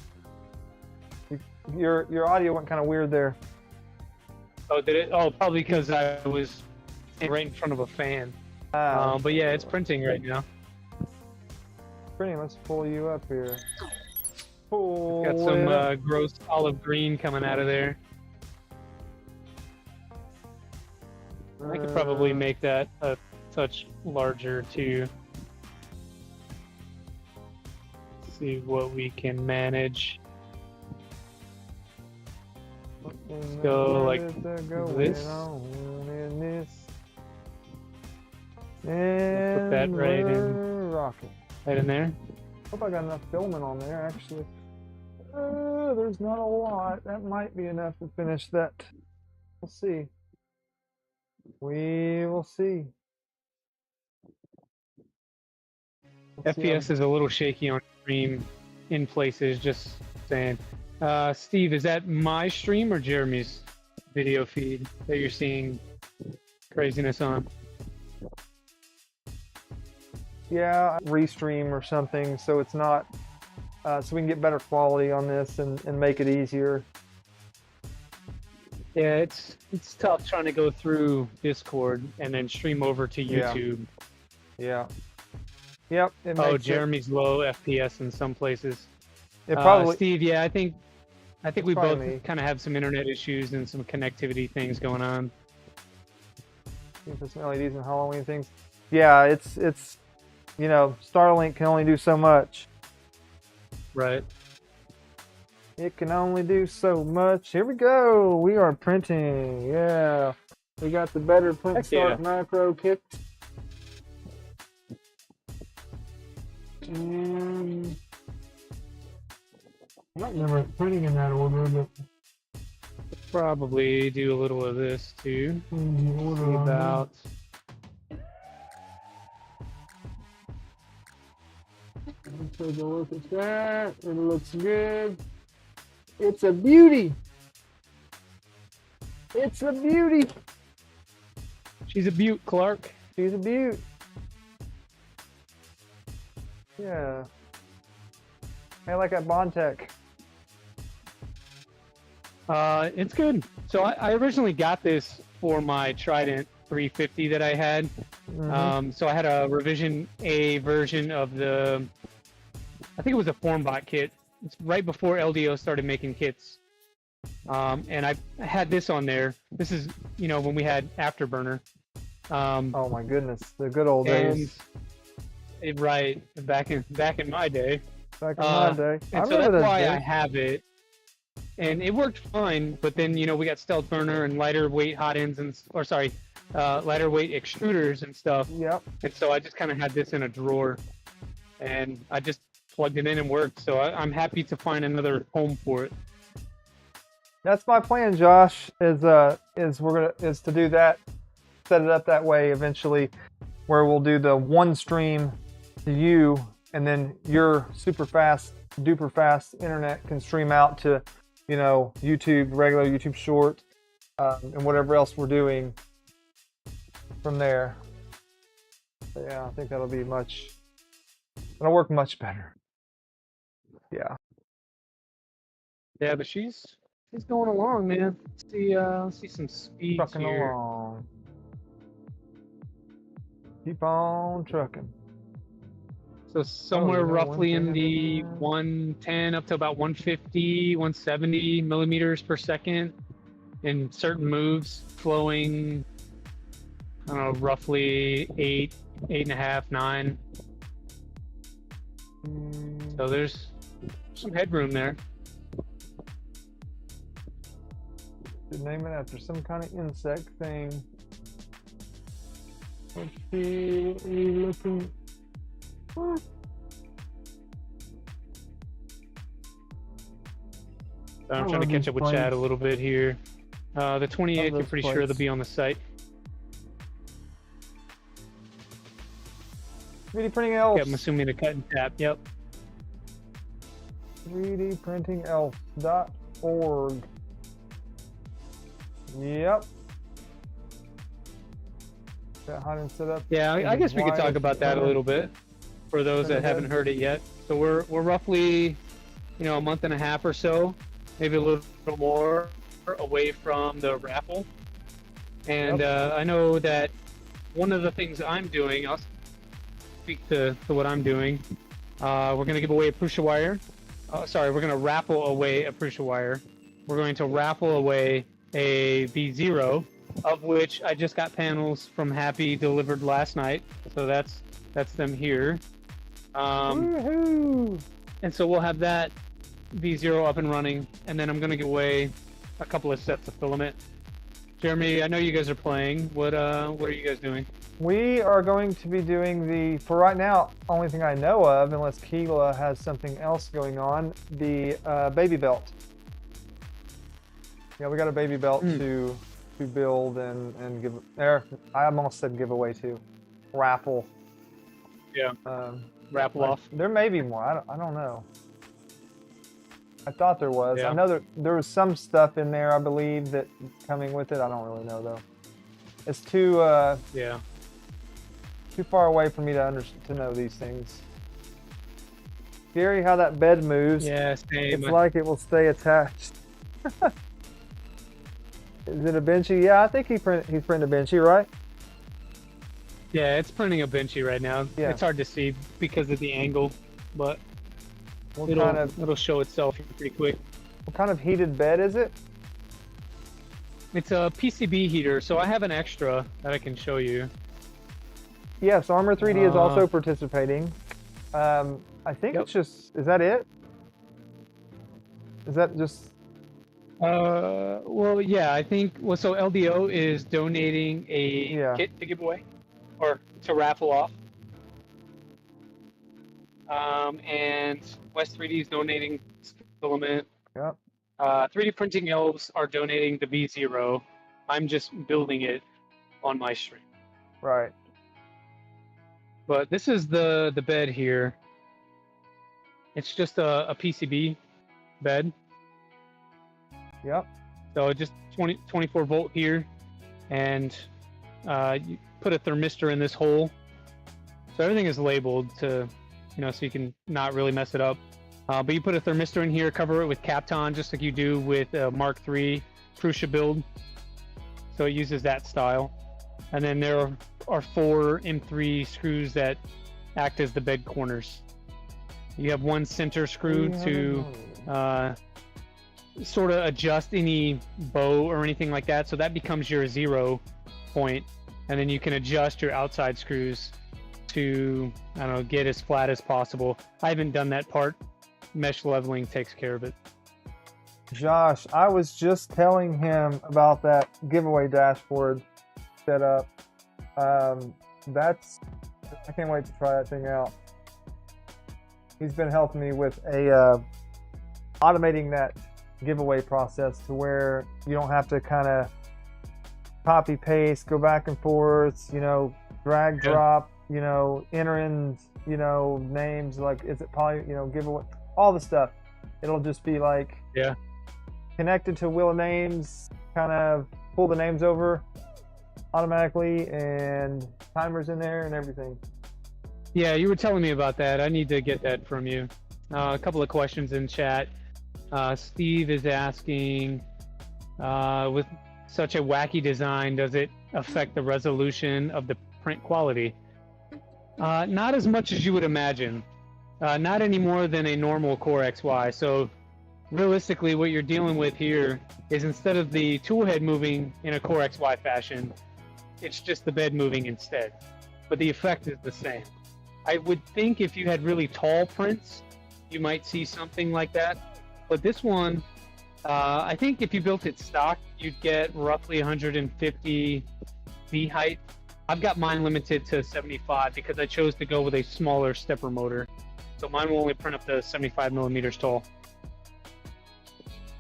Your audio went kind of weird there. Oh, did it? Oh, probably because I was right in front of a fan. But yeah, it's printing right now. Printing. Let's pull you up here. Got some gross olive green coming out of there. I could probably make that a touch larger too. See what we can manage. Let's go like this. And put that right in. Rocket. Right in there. Hope I got enough filament on there. Actually, there's not a lot. That might be enough to finish that. We'll see. We will see. FPS is a little shaky on stream in places, just saying. Steve, is that my stream or Jeremy's video feed that you're seeing craziness on? Yeah, restream or something, so it's not, so we can get better quality on this and make it easier. Yeah, it's tough trying to go through Discord and then stream over to YouTube. Yeah. Yep. Jeremy's low FPS in some places. It probably. Steve, yeah, I think we both kind of have some internet issues and some connectivity things going on. For some LEDs and Halloween things. Yeah, it's Starlink can only do so much. Right. It can only do so much. Here we go. We are printing. Yeah. We got the better print start macro kit. And I don't remember printing in that order, but probably do a little of this too. Order about. Let's take a look at that. It looks good. It's a beauty. It's a beauty. She's a beaut, Clark. She's a beaut. Yeah. I like that Bondtech. It's good. So I originally got this for my Trident 350 that I had. So I had a revision A version of the, I think it was a FormBot kit. It's right before LDO started making kits. And I had this on there. This is, when we had Afterburner. Oh my goodness, the good old days. Right, back in my day. Back in my day. And so that's why I have it. And it worked fine, but then we got stealth burner and lighter weight hot ends lighter weight extruders and stuff. Yep. And so I just kind of had this in a drawer, and I just plugged it in and worked. So I'm happy to find another home for it. That's my plan, Josh. Is to do that, set it up that way eventually, where we'll do the one stream to you, and then your super fast, duper fast internet can stream out to, YouTube, regular YouTube short, and whatever else we're doing from there. So yeah, I think that'll work much better. Yeah. Yeah, but she's going along, man. See some speed Trucking here. along. Keep on trucking. So somewhere roughly in the 110 up to about 150, 170 millimeters per second in certain moves, flowing, I don't know, roughly 8.5, 9. So there's some headroom there. Should name it after some kind of insect thing. Let's see what we're looking. What? I'm trying to catch up with Chad a little bit here. The 28th, I'm pretty sure they'll be on the site. 3D printing elf. Yeah, I'm assuming the cut and tap. Yep. 3dprintingelf.org. Yep. That hot and set up. Yeah, I guess we could talk about that a little bit for those that haven't heard it yet. So we're roughly, a month and a half or so, maybe a little more away from the raffle. And I know that one of the things I'm doing, I'll speak to what I'm doing. We're going to give away a Prusa wire. We're going to raffle away a Prusa wire. We're going to raffle away a V0, of which I just got panels from Happy delivered last night. So that's them here. And so we'll have that V0 up and running, and then I'm going to give away a couple of sets of filament. Jeremy, I know you guys are playing. What are you guys doing? We are going to be doing for right now, only thing I know of, unless Killa has something else going on, the baby belt. Yeah, we got a baby belt to build and give. There, I almost said giveaway to raffle. Yeah. Raffle off. There may be more. I don't know. I thought there was. Yeah. I know there was some stuff in there, I believe, that coming with it. I don't really know though. It's too too far away for me to know these things. Scary how that bed moves. Yeah, same. It's like it will stay attached. Is it a Benchy? Yeah, I think he's printed a Benchy, right? Yeah, it's printing a Benchy right now. Yeah. It's hard to see because of the angle, but What it'll show itself pretty quick. What kind of heated bed is it? It's a PCB heater, so I have an extra that I can show you. Yes, Armor 3D is also participating. I think it's just, is that it? Is that just Well, yeah, I think. Well, so LDO is donating a Yeah. kit to give away, or to raffle off. And West 3D is donating Filament. Yep. 3D Printing Elves are donating the V0. I'm just building it on my stream. Right. But this is the bed here. It's just a PCB bed. Yep. So just 24 volt here, and you put a thermistor in this hole. So everything is labeled to, so you can not really mess it up. But you put a thermistor in here, cover it with Kapton, just like you do with Mark III Prusa build. So it uses that style. And then there are 4 M3 screws that act as the bed corners. You have one center screw to sort of adjust any bow or anything like that. So that becomes your 0 point. And then you can adjust your outside screws to, I don't know, get as flat as possible. I haven't done that part. Mesh leveling takes care of it. Josh, I was just telling him about that giveaway dashboard setup. I can't wait to try that thing out. He's been helping me with automating that giveaway process to where you don't have to kind of copy paste, go back and forth, drag drop, enter in, names like, is it giveaway, all the stuff. It'll just be like connected to Wheel of Names, kind of pull the names over automatically, and timers in there and everything. Yeah, you were telling me about that. I need to get that from you. A couple of questions in chat. Steve is asking, with such a wacky design, does it affect the resolution of the print quality? Not as much as you would imagine. Not any more than a normal Core XY. So realistically, what you're dealing with here is, instead of the toolhead moving in a Core XY fashion, it's just the bed moving instead. But the effect is the same. I would think if you had really tall prints, you might see something like that. But this one, I think if you built it stock, you'd get roughly 150 V height. I've got mine limited to 75 because I chose to go with a smaller stepper motor. So mine will only print up to 75 millimeters tall.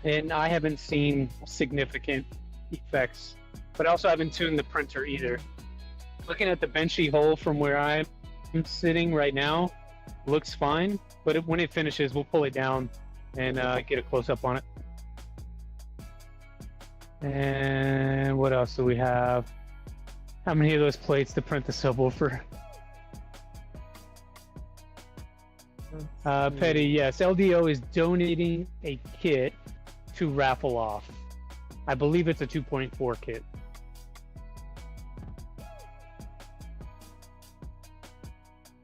And I haven't seen significant effects, but I also haven't tuned the printer either. Looking at the benchy hole from where I'm sitting right now, looks fine, but when it finishes, we'll pull it down and get a close-up on it. And what else do we have? How many of those plates to print the subwoofer? Petty, yes. LDO is donating a kit to raffle off. I believe it's a 2.4 kit.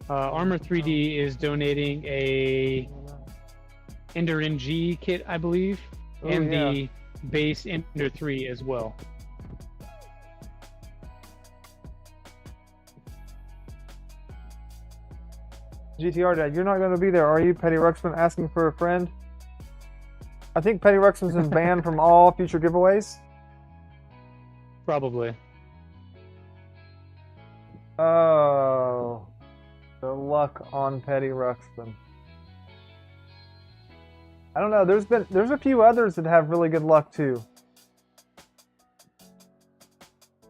Armor 3D is donating a Ender NG kit, I believe, and the base Ender 3 as well. GTR Dad, you're not going to be there, are you? Petty Ruxpin asking for a friend. I think Petty Ruxpin's been banned from all future giveaways. Probably. Oh, the luck on Petty Ruxpin. I don't know. There's a few others that have really good luck too.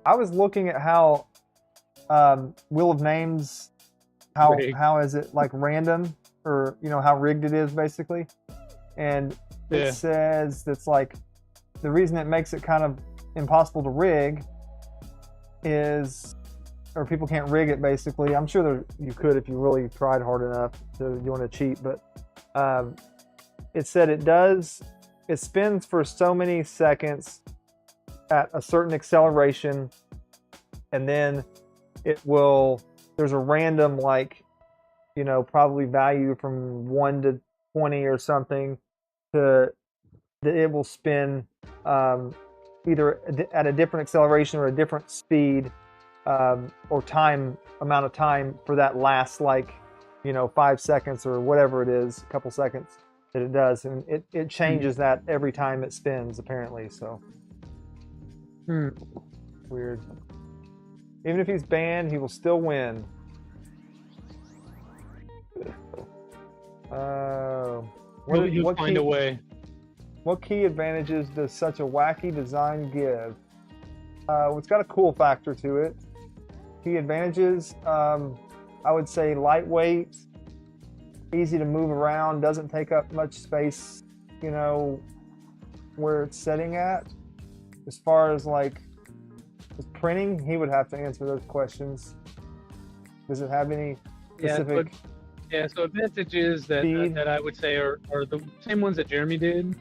I was looking at how Wheel of Names, how is it like random, or how rigged it is basically, and it says that's like the reason it makes it kind of impossible to rig is, or people can't rig it basically. I'm sure you could if you really tried hard enough to you want to cheat, but it said it spins for so many seconds at a certain acceleration, and then there's a random probably value from 1 to 20 or something that it will spin either at a different acceleration or a different speed or amount of time for that last 5 seconds or whatever it is, a couple seconds. that it does, and it changes that every time it spins apparently. So weird. Even if he's banned, he will still win. He'll find a way. What key advantages does such a wacky design give? It's got a cool factor to it. Key advantages, I would say lightweight, easy to move around, doesn't take up much space, you know, where it's setting at. As far as like printing, he would have to answer those questions. Does it have any specific? So advantages that I would say are the same ones that Jeremy did.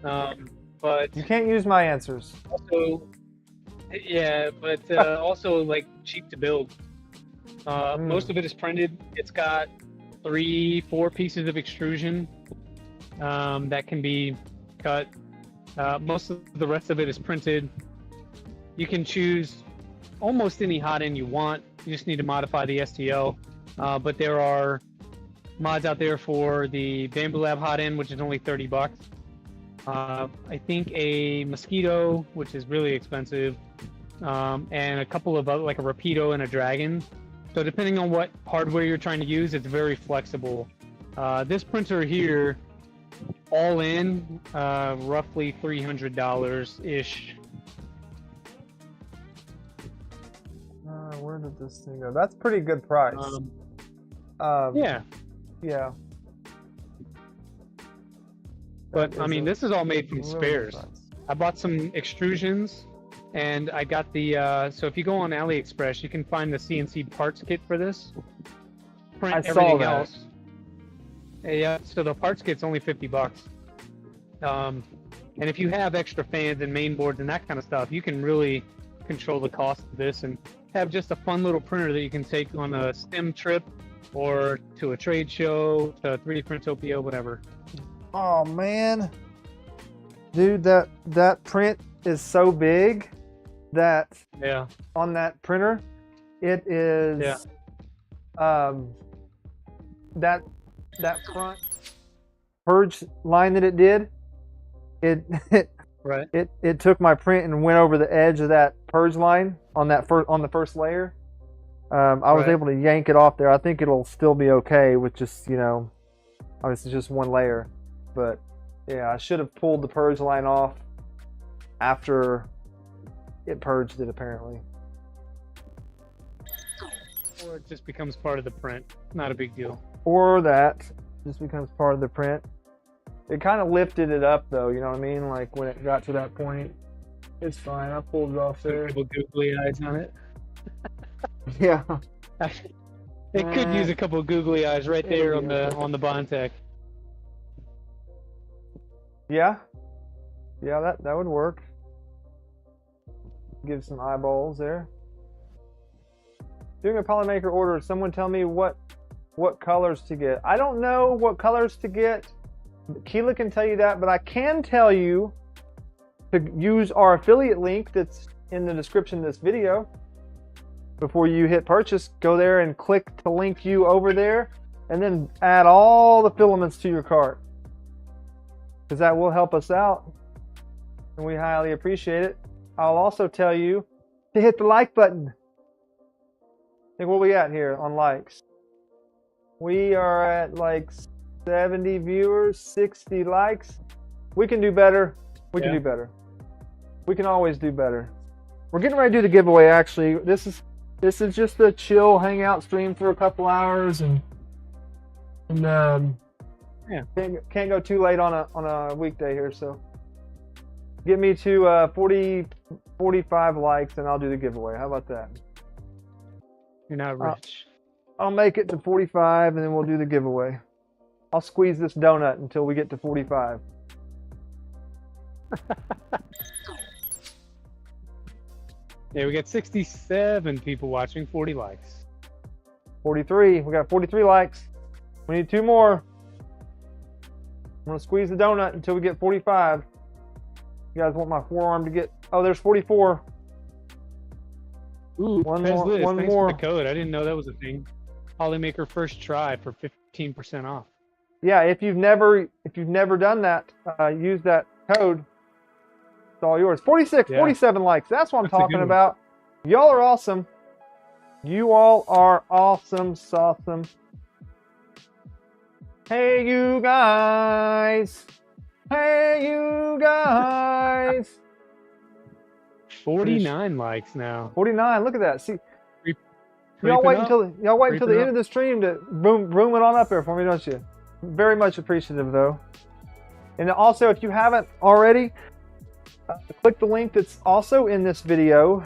But you can't use my answers. Also, also like cheap to build. Most of it is printed. It's got 3-4 pieces of extrusion that can be cut. Most of the rest of it is printed. You can choose almost any hot end you want. You just need to modify the STL. But there are mods out there for the Bamboo Lab hot end, which is only $30. I think a Mosquito, which is really expensive, and a couple of other, like a Rapido and a Dragon. So depending on what hardware you're trying to use, it's very flexible. This printer here, all in, roughly $300-ish. Where did this thing go? That's pretty good price. Yeah. Yeah. But I mean, this is all made from spares. I bought some extrusions, and I got the. So if you go on AliExpress, you can find the CNC parts kit for this. Print everything else. Yeah. So the parts kit's only $50. And if you have extra fans and main boards and that kind of stuff, you can really control the cost of this and have just a fun little printer that you can take on a STEM trip or to a trade show, to 3D Printopia, whatever. Oh man, dude, that print is so big that on that printer, it is that front purge line that it did, it took my print and went over the edge of that purge line on the first layer. I was able to yank it off there. I think it'll still be okay with just, you know, obviously just one layer. But yeah, I should have pulled the purge line off after it purged it, apparently. Or it just becomes part of the print. Not a big deal. Or that just becomes part of the print. It kind of lifted it up, though, you know what I mean? Like when it got to that point. It's fine. I pulled it off there. Couple googly eyes on it. Yeah. It could use a couple of googly eyes right there on the Bontech. Yeah, that would work. Give some eyeballs there. Doing a Polymaker order, someone tell me what colors to get. I don't know what colors to get. Killa can tell you that, but I can tell you to use our affiliate link that's in the description of this video. Before you hit purchase, go there and click to link you over there, and then add all the filaments to your cart, because that will help us out, and we highly appreciate it. I'll also tell you to hit the like button. I think what we at here on likes. We are at like 70 viewers, 60 likes. We can do better. We can do better. We can always do better. We're getting ready to do the giveaway. Actually, this is just a chill hangout stream for a couple hours, and can't go too late on a weekday here. So get me to 45 likes, and I'll do the giveaway. How about that? You're not rich. I'll make it to 45, and then we'll do the giveaway. I'll squeeze this donut until we get to 45. Yeah, we got 67 people watching, 40 likes. 43. We got 43 likes. We need 2 more. I'm going to squeeze the donut until we get 45. You guys want my forearm to get... Oh, there's 44. Ooh, one Thanks more. for the code. I didn't know that was a thing. Polymaker first try for 15% off. yeah, if you've never done that, use that code. It's all yours. 46, yeah. 47 likes. That's what I'm talking about. Y'all are awesome. You all are awesome, awesome. Hey, you guys. Hey, you guys. 49 likes now. 49. Look at that. See, y'all wait until the end of the stream to boom it on up there for me, don't you? Very much appreciative, though. And also, if you haven't already, click the link that's also in this video.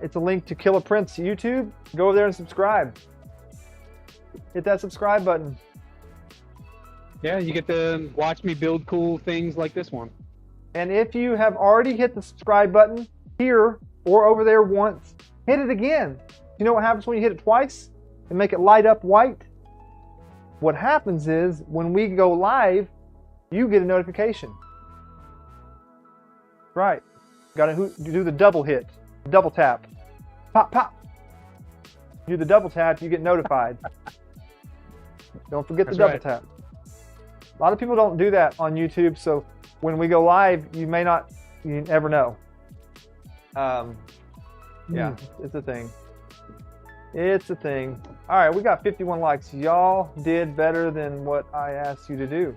It's a link to KillaPrints YouTube. Go over there and subscribe. Hit that subscribe button. Yeah, you get to watch me build cool things like this one. And if you have already hit the subscribe button here or over there once, hit it again. You know what happens when you hit it twice and make it light up white? What happens is when we go live, you get a notification. Right. Got to do the double hit, double tap. Pop, pop. Do the double tap, you get notified. Don't forget the double tap. A lot of people don't do that on YouTube, so when we go live, you never know. Yeah, it's a thing. It's a thing. All right, we got 51 likes. Y'all did better than what I asked you to do.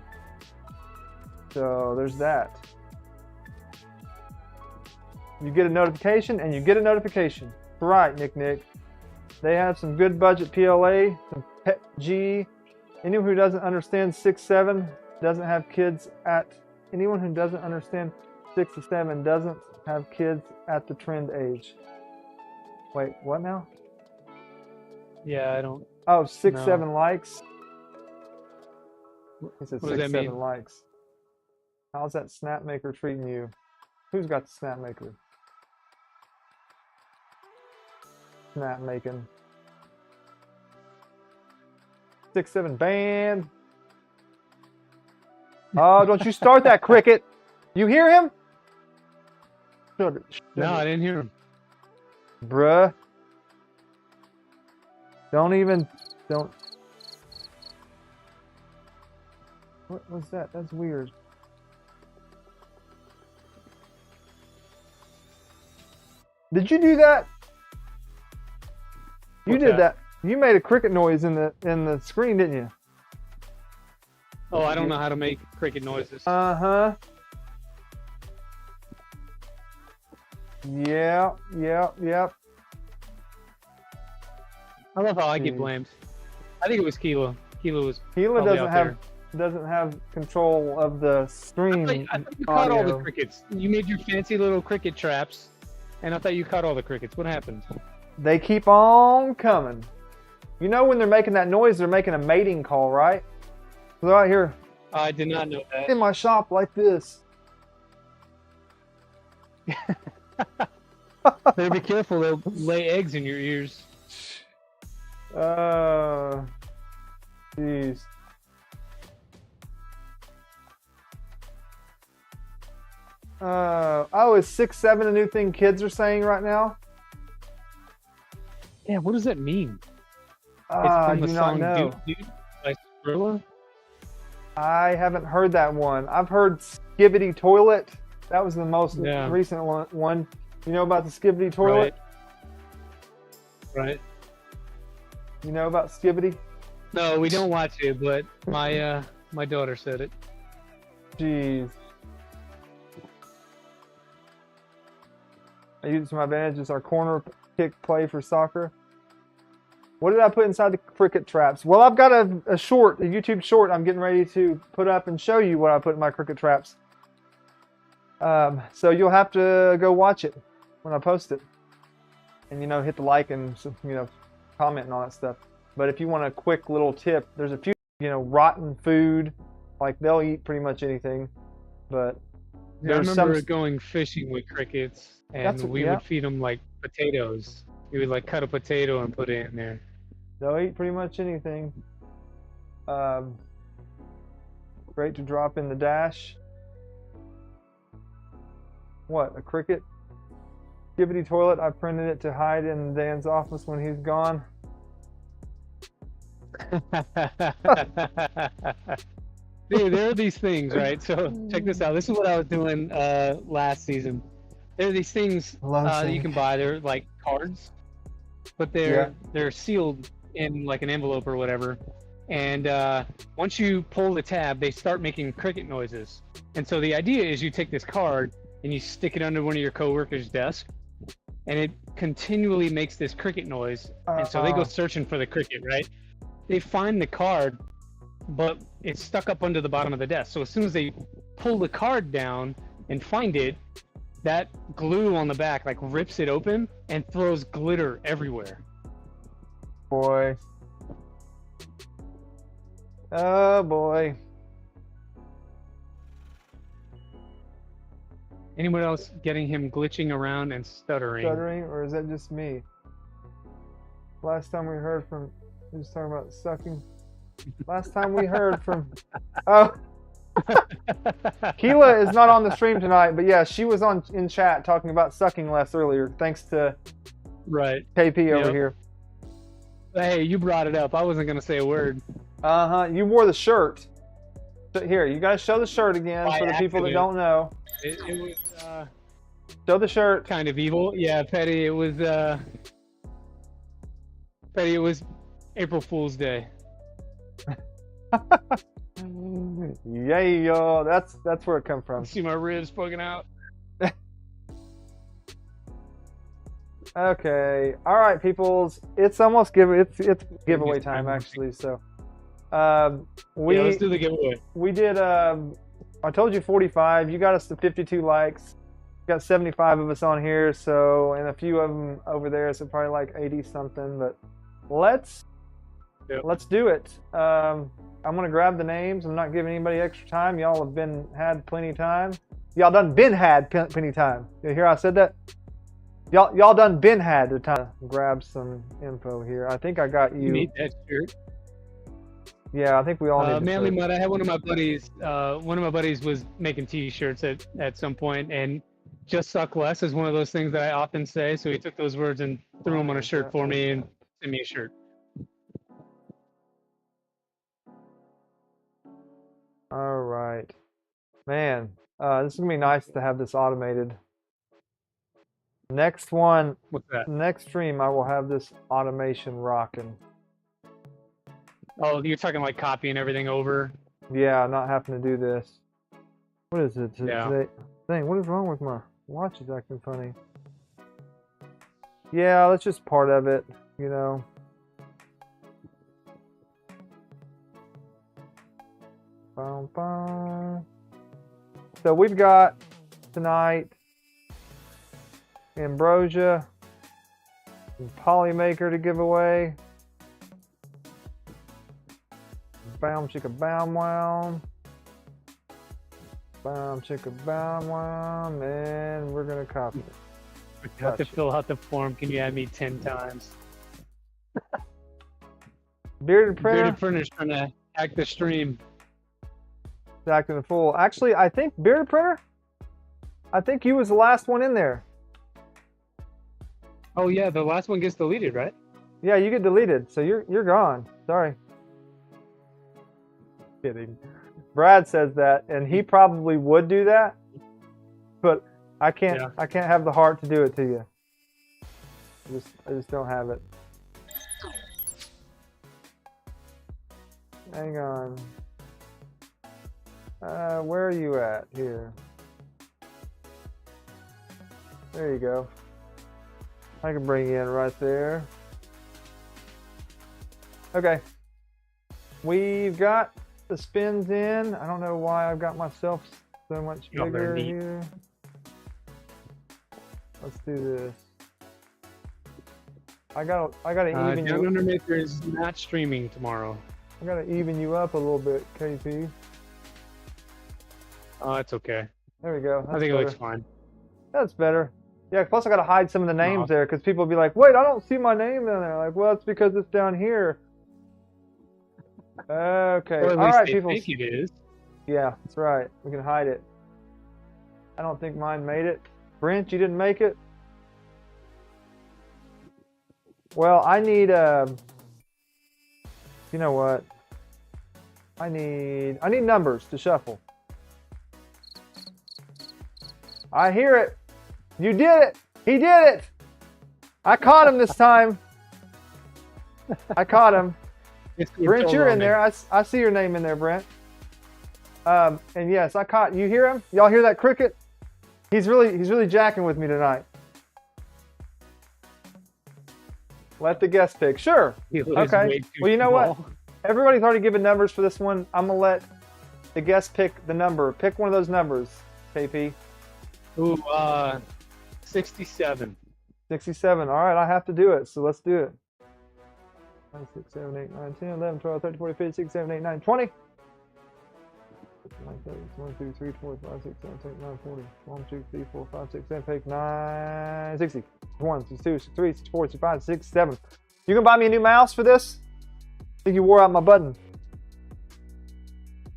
So there's that. You get a notification, and you get a notification. Right, Nick. They have some good budget PLA, some PET G. Anyone who doesn't understand 6-7 doesn't have kids at. Anyone who doesn't understand 6-7 doesn't have kids at the trend age. Wait, what now? Yeah, I don't. Oh, 6-7 likes. He said what does that 6-7 mean? likes. How's that Snapmaker treating you? Who's got the Snapmaker? Snap making. 6-7 band. Oh, don't you start that, Cricket. You hear him? No, I didn't hear him. Bruh. Don't. What was that? That's weird. Did you do that? You did that. You made a cricket noise in the screen, didn't you? Oh, I don't know how to make cricket noises. Uh-huh. Yeah. I love how I get blamed. I think it was Killa. Killa doesn't have control of the stream. I thought you caught all the crickets. You made your fancy little cricket traps, and I thought you caught all the crickets. What happened? They keep on coming. You know when they're making that noise, they're making a mating call, right? They're out here. I did not know that. In my shop like this. Better be careful, they'll lay eggs in your ears. Jeez. Oh, is 6-7 a new thing kids are saying right now? Yeah, what does that mean? It's from the song Dude by Skrilla? I haven't heard that one. I've heard Skibbity Toilet. That was the most recent one. You know about the Skibbity Toilet? Right. You know about Skibbity? No, we don't watch it, but my daughter said it. Jeez. I use it to my advantage. It's our corner kick play for soccer. What did I put inside the cricket traps? Well, I've got a YouTube short I'm getting ready to put up and show you what I put in my cricket traps. So you'll have to go watch it when I post it. And, hit the like and, comment and all that stuff. But if you want a quick little tip, there's a few, rotten food. Like, they'll eat pretty much anything. But I remember going fishing with crickets, and we would feed them, like, potatoes. We would, like, cut a potato and put it in there. They'll eat pretty much anything. Great to drop in the dash. What, a cricket? Skibbity Toilet, I printed it to hide in Dan's office when he's gone. Dude, there are these things, right? So check this out. This is what I was doing last season. There are these things that you can buy. They're like cards, but they're sealed in like an envelope or whatever. And once you pull the tab, they start making cricket noises. And so the idea is you take this card and you stick it under one of your coworkers' desk, and it continually makes this cricket noise. And so they go searching for the cricket, right? They find the card, but it's stuck up under the bottom of the desk. So as soon as they pull the card down and find it, that glue on the back like rips it open and throws glitter everywhere. Boy. Oh boy. Anyone else getting him glitching around and stuttering? Stuttering, or is that just me? Last time we heard from, he was talking about sucking. Last time we heard from, oh, Killa is not on the stream tonight, but yeah, she was in chat talking about sucking less earlier, thanks to KP over here. Hey, you brought it up. I wasn't gonna say a word. You wore the shirt. Here, you guys show the shirt again for the people that don't know. It was show the shirt. Kind of evil. Yeah, Petty. It was Petty. It was April Fool's Day. Yeah, that's where it come from. See my ribs poking out. Okay, all right, peoples. It's almost it's giveaway time actually. So, let's do the giveaway. We did. I told you 45. You got us to 52 likes. Got 75 of us on here. So, and a few of them over there. So probably like 80 something. But let's do it. I'm gonna grab the names. I'm not giving anybody extra time. Y'all have had plenty of time. Y'all done had plenty of time. You hear I said that? Y'all done had the time to grab some info here. I think I got you. You need that shirt. Yeah, I think we all need Manly Mud, I had one of my buddies was making t-shirts at some point, and just suck less is one of those things that I often say, so he took those words and threw them on a shirt for me and sent me a shirt. All right. Man, this is going to be nice to have this automated. Next one, what's that? Next stream, I will have this automation rocking. Oh, you're talking like copying everything over? Yeah, not having to do this. What is it today? Dang, what is wrong with my watch? Is acting funny. Yeah, that's just part of it, you know. Bum, bum. So we've got tonight Ambrosia and Polymaker to give away. Bam chicka bam wow. Bam chicka bam wow. And we're gonna copy it. I have to fill out the form. Can you add me 10 times? Bearded Printer's trying to hack the stream. It's acting a fool. Actually, I think Bearded Printer, I think you was the last one in there. Oh yeah, the last one gets deleted, right? Yeah, you get deleted, so you're gone. Sorry. Kidding. Brad says that, and he probably would do that, but I can't. Yeah. I can't have the heart to do it to you. I just don't have it. Hang on. Where are you at here? There you go. I can bring you in right there. Okay. We've got the spins in. I don't know why I've got myself so much bigger here. Let's do this. I gotta even you. Undermaker is not streaming tomorrow. I gotta even you up a little bit, KP. Oh, it's okay. There we go. I think it looks fine. That's better. Yeah, plus I gotta hide some of the names there because people will be like, wait, I don't see my name in there. Like, well, it's because it's down here. Okay. Or at least they think it is. Yeah, that's right. We can hide it. I don't think mine made it. Brent, you didn't make it? Well, I need You know what? I need numbers to shuffle. I hear it. You did it. He did it. I caught him this time. I caught him. Brent, you're in there. I see your name in there, Brent. And yes, I caught. You hear him? Y'all hear that cricket? He's really jacking with me tonight. Let the guest pick. Sure. Okay. Well, you know what? Everybody's already given numbers for this one. I'm gonna let the guest pick the number. Pick one of those numbers, KP. Ooh, 67. 67. All right, I have to do it, so let's do it. 5, 6, 7, 8, 9, 10, 11, 12, 13, 14, 15, 16, 17, 18, 19, 20. 1, 2, 3, 4, 5, 6, 7, 8, 9, 40. 1, 2, 3, 4, 5, 6, 7, 8, 9, 60. 1, 2, 3, 4, 5, 6, 7. You can buy me a new mouse for this? I think you wore out my button.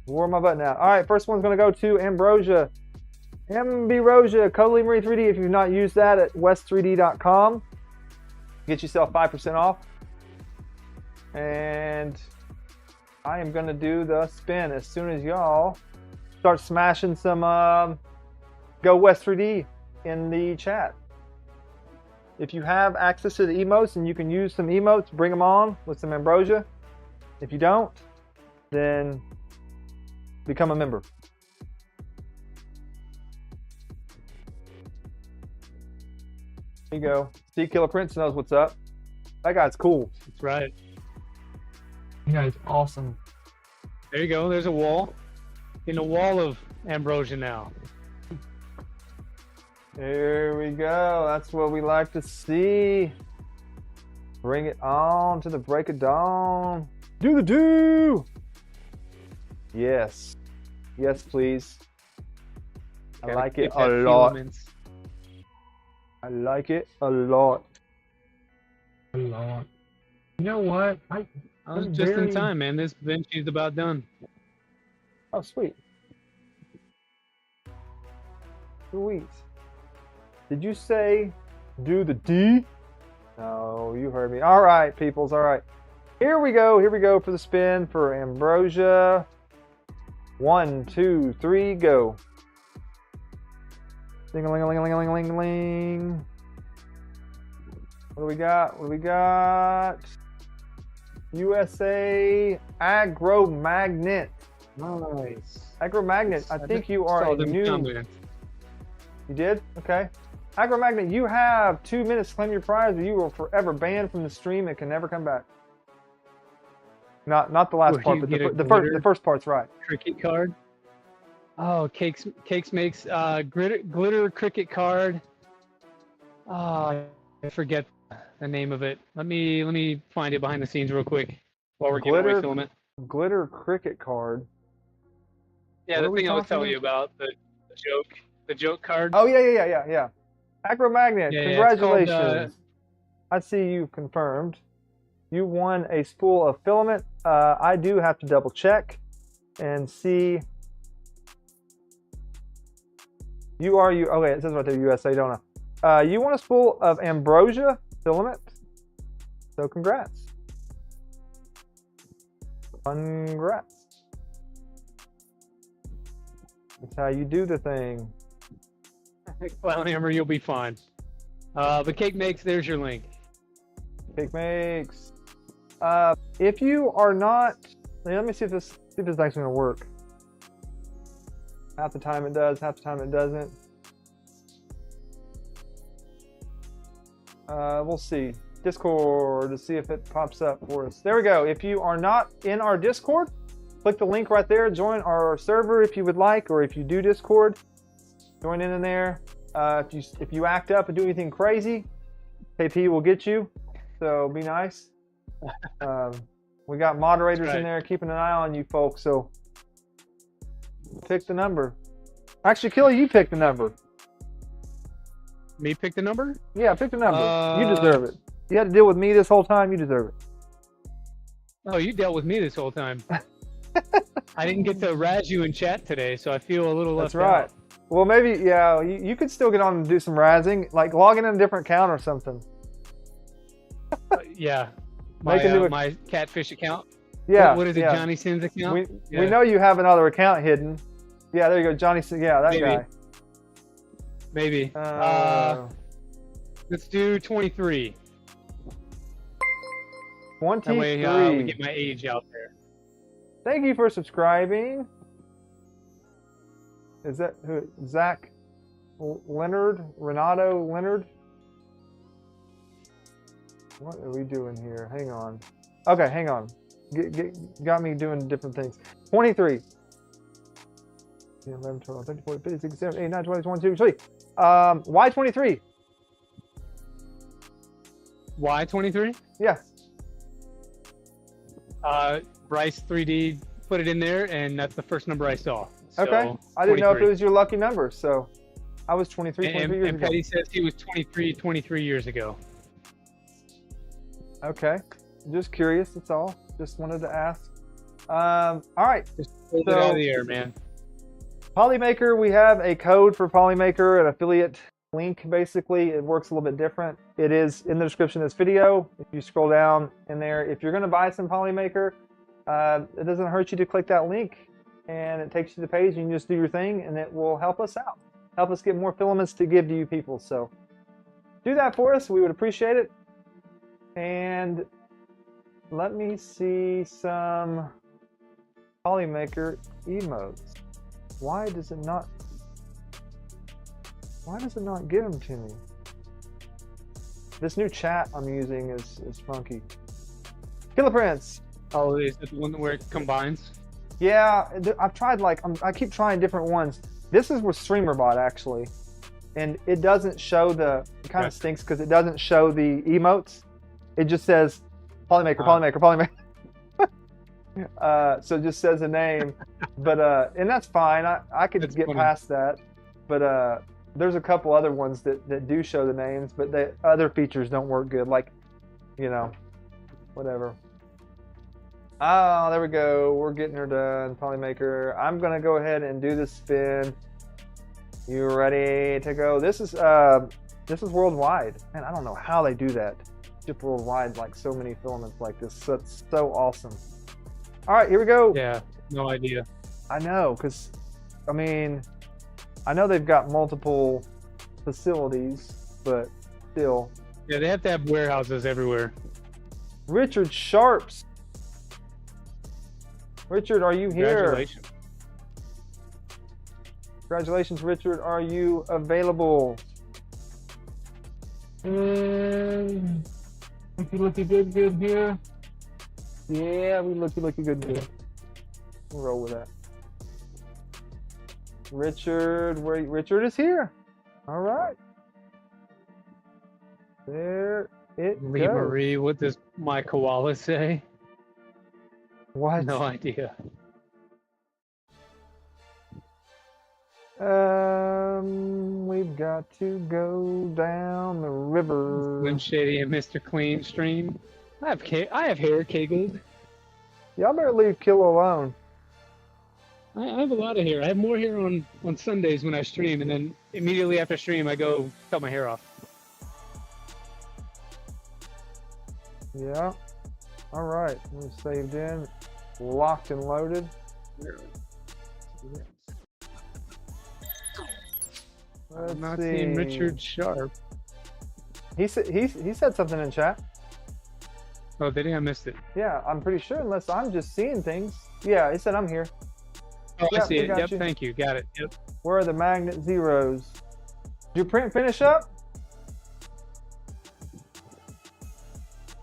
Wore my button out. All right, first one's going to go to Ambrosia. Ambrosia, Marine 3D. If you've not used that at west3d.com, get yourself 5% off. And I am going to do the spin as soon as y'all start smashing some Go West 3D in the chat. If you have access to the emotes and you can use some emotes, bring them on with some Ambrosia. If you don't, then become a member. There you go. See, KillaPrints knows what's up. That guy's cool. That's right. That guy's awesome. There you go. There's a wall. In a wall of Ambrosia now. There we go. That's what we like to see. Bring it on to the break of dawn. Do the do. Yes. Yes, please. I like it a lot. I like it a lot. A lot. You know what? I was just in time, man. This Vinci's about done. Oh, sweet. Sweet. Did you say do the D? No, you heard me. All right, peoples. All right. Here we go. Here we go for the spin for Ambrosia. 1, 2, 3, go. Ding-a-ling-a-ling-a-ling-a-ling-a-ling. What do we got? What do we got? USA Agromagnet. Nice. Agromagnet. I think you are a new. You did? Okay. Agromagnet, you have 2 minutes to claim your prize, or you will forever banned from the stream and can never come back. Not the last part, but the first part's right. Cricket card. Oh, Cakes makes glitter cricket card. Oh, I forget the name of it. Let me find it behind the scenes real quick while we're giving away Filament. Glitter cricket card. Yeah, the thing I was telling you about, the joke card. Oh yeah. Agromagnet, yeah, congratulations. Called, I see you confirmed. You won a spool of Filament. I do have to double check and see. Okay, it says right there USA, don't I? You won a spool of Ambrosia Filament. So congrats. Congrats. That's how you do the thing. Clown Hammer, you'll be fine. But Cake Makes, there's your link. Cake Makes. If you are not, let me see if this actually going to work. Half the time it does, half the time it doesn't. We'll see. Discord to see if it pops up for us. There we go. If you are not in our Discord, click the link right there. Join our server if you would like, or if you do Discord, join in there. If you act up and do anything crazy, KP will get you. So be nice. We got moderators in there keeping an eye on you folks. So pick the number. Actually, Killa, you pick the number. Me pick the number? Yeah, pick the number. You deserve it. You had to deal with me this whole time. You deserve it. Oh, you dealt with me this whole time. I didn't get to razz you in chat today, so I feel a little left out. That's right. Well, maybe, yeah, you could still get on and do some razzing, like log in a different account or something. Yeah. My catfish account. Yeah. What is it, yeah. Johnny Sins account? We know you have another account hidden. Yeah, there you go, Johnny Sins. Yeah, that guy. Maybe. Let's do 23. 23. That way we get my age out there. Thank you for subscribing. Is that who? Zach Leonard? Renato Leonard? What are we doing here? Hang on. Okay, hang on. Got me doing different things. 23. 11, 12, 13, 14, 15, 16, 17, 18, 19, 20, 21, 22, 23. Why 23? Why 23? Yes. Bryce 3D put it in there, and that's the first number I saw. So, okay. I didn't know if it was your lucky number, so I was 23 years ago. And Petty says he was 23 years ago. Okay. Just curious, that's all. Just wanted to ask. All right. Just pulled it out of the air, man. Polymaker, we have a code for Polymaker, an affiliate link, basically. It works a little bit different. It is in the description of this video. If you scroll down in there, if you're going to buy some Polymaker, it doesn't hurt you to click that link, and it takes you to the page, and you can just do your thing, and it will help us out. Help us get more filaments to give to you people. So do that for us. We would appreciate it. And let me see some Polymaker emotes. Why does it not give them to me? This new chat I'm using is funky. KillaPrints. Oh, is it the one where it combines? Yeah, I've tried I keep trying different ones. This is with StreamerBot actually, and it doesn't show the. It kind of stinks because it doesn't show the emotes. It just says Polymaker, Polymaker, Polymaker. So it just says a name, but and that's fine. I could get past that, but there's a couple other ones that do show the names, but the other features don't work good. Like, you know, whatever. Oh, there we go. We're getting her done, Polymaker. I'm gonna go ahead and do the spin. You ready to go? This is worldwide, man. I don't know how they do that. Ship worldwide, like so many filaments like this. That's so awesome. All right, here we go. Yeah, no idea. I know, because, I mean, I know they've got multiple facilities, but still. Yeah, they have to have warehouses everywhere. Richard Sharps. Richard, are you here? Congratulations. Congratulations, Richard. Are you available? Looky good here. Yeah, we looky good. We'll roll with that. Richard, Richard is here. All right. There it Lee goes. Marie, what does my koala say? What? No idea. We've got to go down the river. Slim Shady and Mr. Clean Stream. I have hair, Keggled. Y'all better leave Killa alone. I have a lot of hair. I have more hair on Sundays when I stream, and then immediately after stream, I go cut my hair off. Yeah. All right. We're saved in, locked and loaded. I'm not seeing Richard Sharp. He said something in chat. Oh, did he? I missed it. Yeah, I'm pretty sure, unless I'm just seeing things. Yeah, he said I'm here. Oh, yep, I see it. Yep, you. Thank you. Got it. Yep. Where are the magnet zeros? Did your print finish up?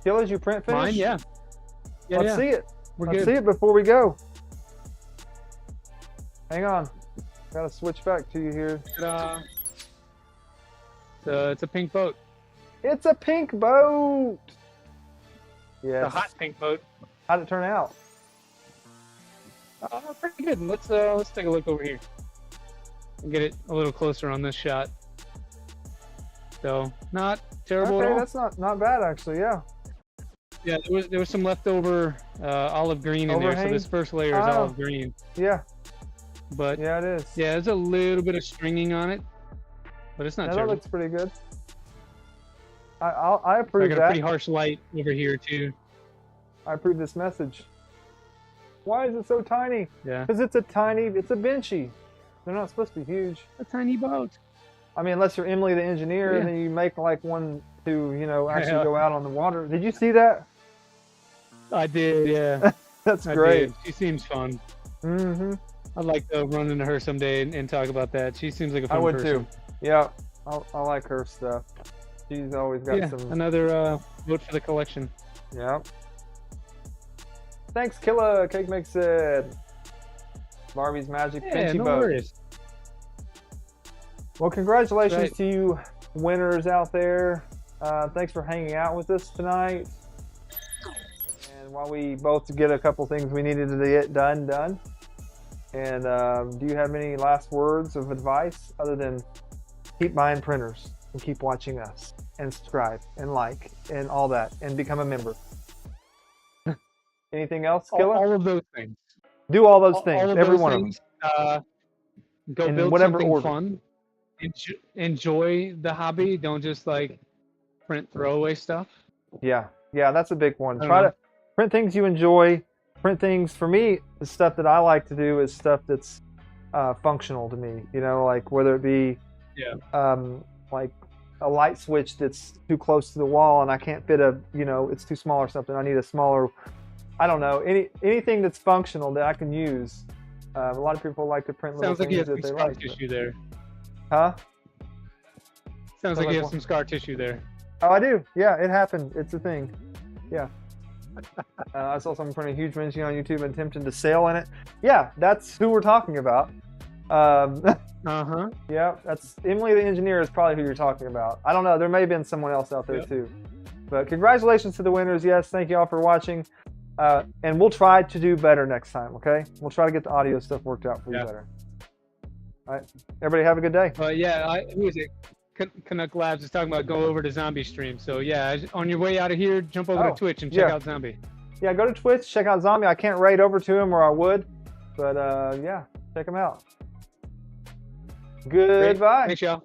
Killa, did you print finish? Mine, yeah. Let's see it. Let's see it before we go. Hang on. Gotta switch back to you here. It's a pink boat. It's a pink boat. Yes. It's a hot pink boat. How'd it turn out? Pretty good. Let's take a look over here. I'll get it a little closer on this shot. So not terrible at all. That's not bad actually. Yeah. Yeah, there was some leftover olive green in there, so this first layer is olive green. Yeah. But yeah, it is. Yeah, there's a little bit of stringing on it, but it's not terrible. That looks pretty good. I approve that. I got a pretty harsh light over here too. I approve this message. Why is it so tiny? Yeah. Because it's a benchy. They're not supposed to be huge. A tiny boat. I mean, unless you're Emily the engineer, and then you make like one to, you know, actually go out on the water. Did you see that? I did, yeah. That's great. Did. She seems fun. Mm-hmm. I'd like to run into her someday and talk about that. She seems like a fun person. I would too. Yeah, I like her stuff. She's always got some... another vote for the collection. Yeah. Thanks, Killa. Cake Mix it. Barbie's Magic Pinchy no Boat. Worries. Well, congratulations to you winners out there. Thanks for hanging out with us tonight. And while we both get a couple things we needed to get done. And do you have any last words of advice other than keep buying printers and keep watching us and subscribe and like and all that and become a member? Anything else, Killa? All of those things. Do all those things. Every one of them. Go in build whatever something order. Fun. Enjoy the hobby. Don't just like print throwaway stuff. Yeah, that's a big one. Try to print things you enjoy. Print things, for me, the stuff that I like to do is stuff that's functional to me. You know, like whether it be like a light switch that's too close to the wall and I can't fit it's too small or something. I need a smaller, I don't know, anything that's functional that I can use. A lot of people like to print little things that they like. Sounds like you have some scar tissue there. Huh? Sounds like you have some scar tissue there. Oh, I do. Yeah, it happened. It's a thing. Yeah. I saw someone print a huge wrenching on YouTube and attempting to sail in it. Yeah, that's who we're talking about. Yeah, that's Emily the engineer is probably who you're talking about. I don't know. There may have been someone else out there too. But congratulations to the winners. Yes, thank you all for watching. And we'll try to do better next time, okay? We'll try to get the audio stuff worked out for you better. All right. Everybody have a good day. Who is it? Canuck Labs is talking about go over to Zombie Stream. So yeah, on your way out of here, jump over to Twitch and check out Zombie. Yeah, go to Twitch, check out Zombie. I can't raid over to him or I would, but yeah, check him out. Goodbye. Thanks, y'all.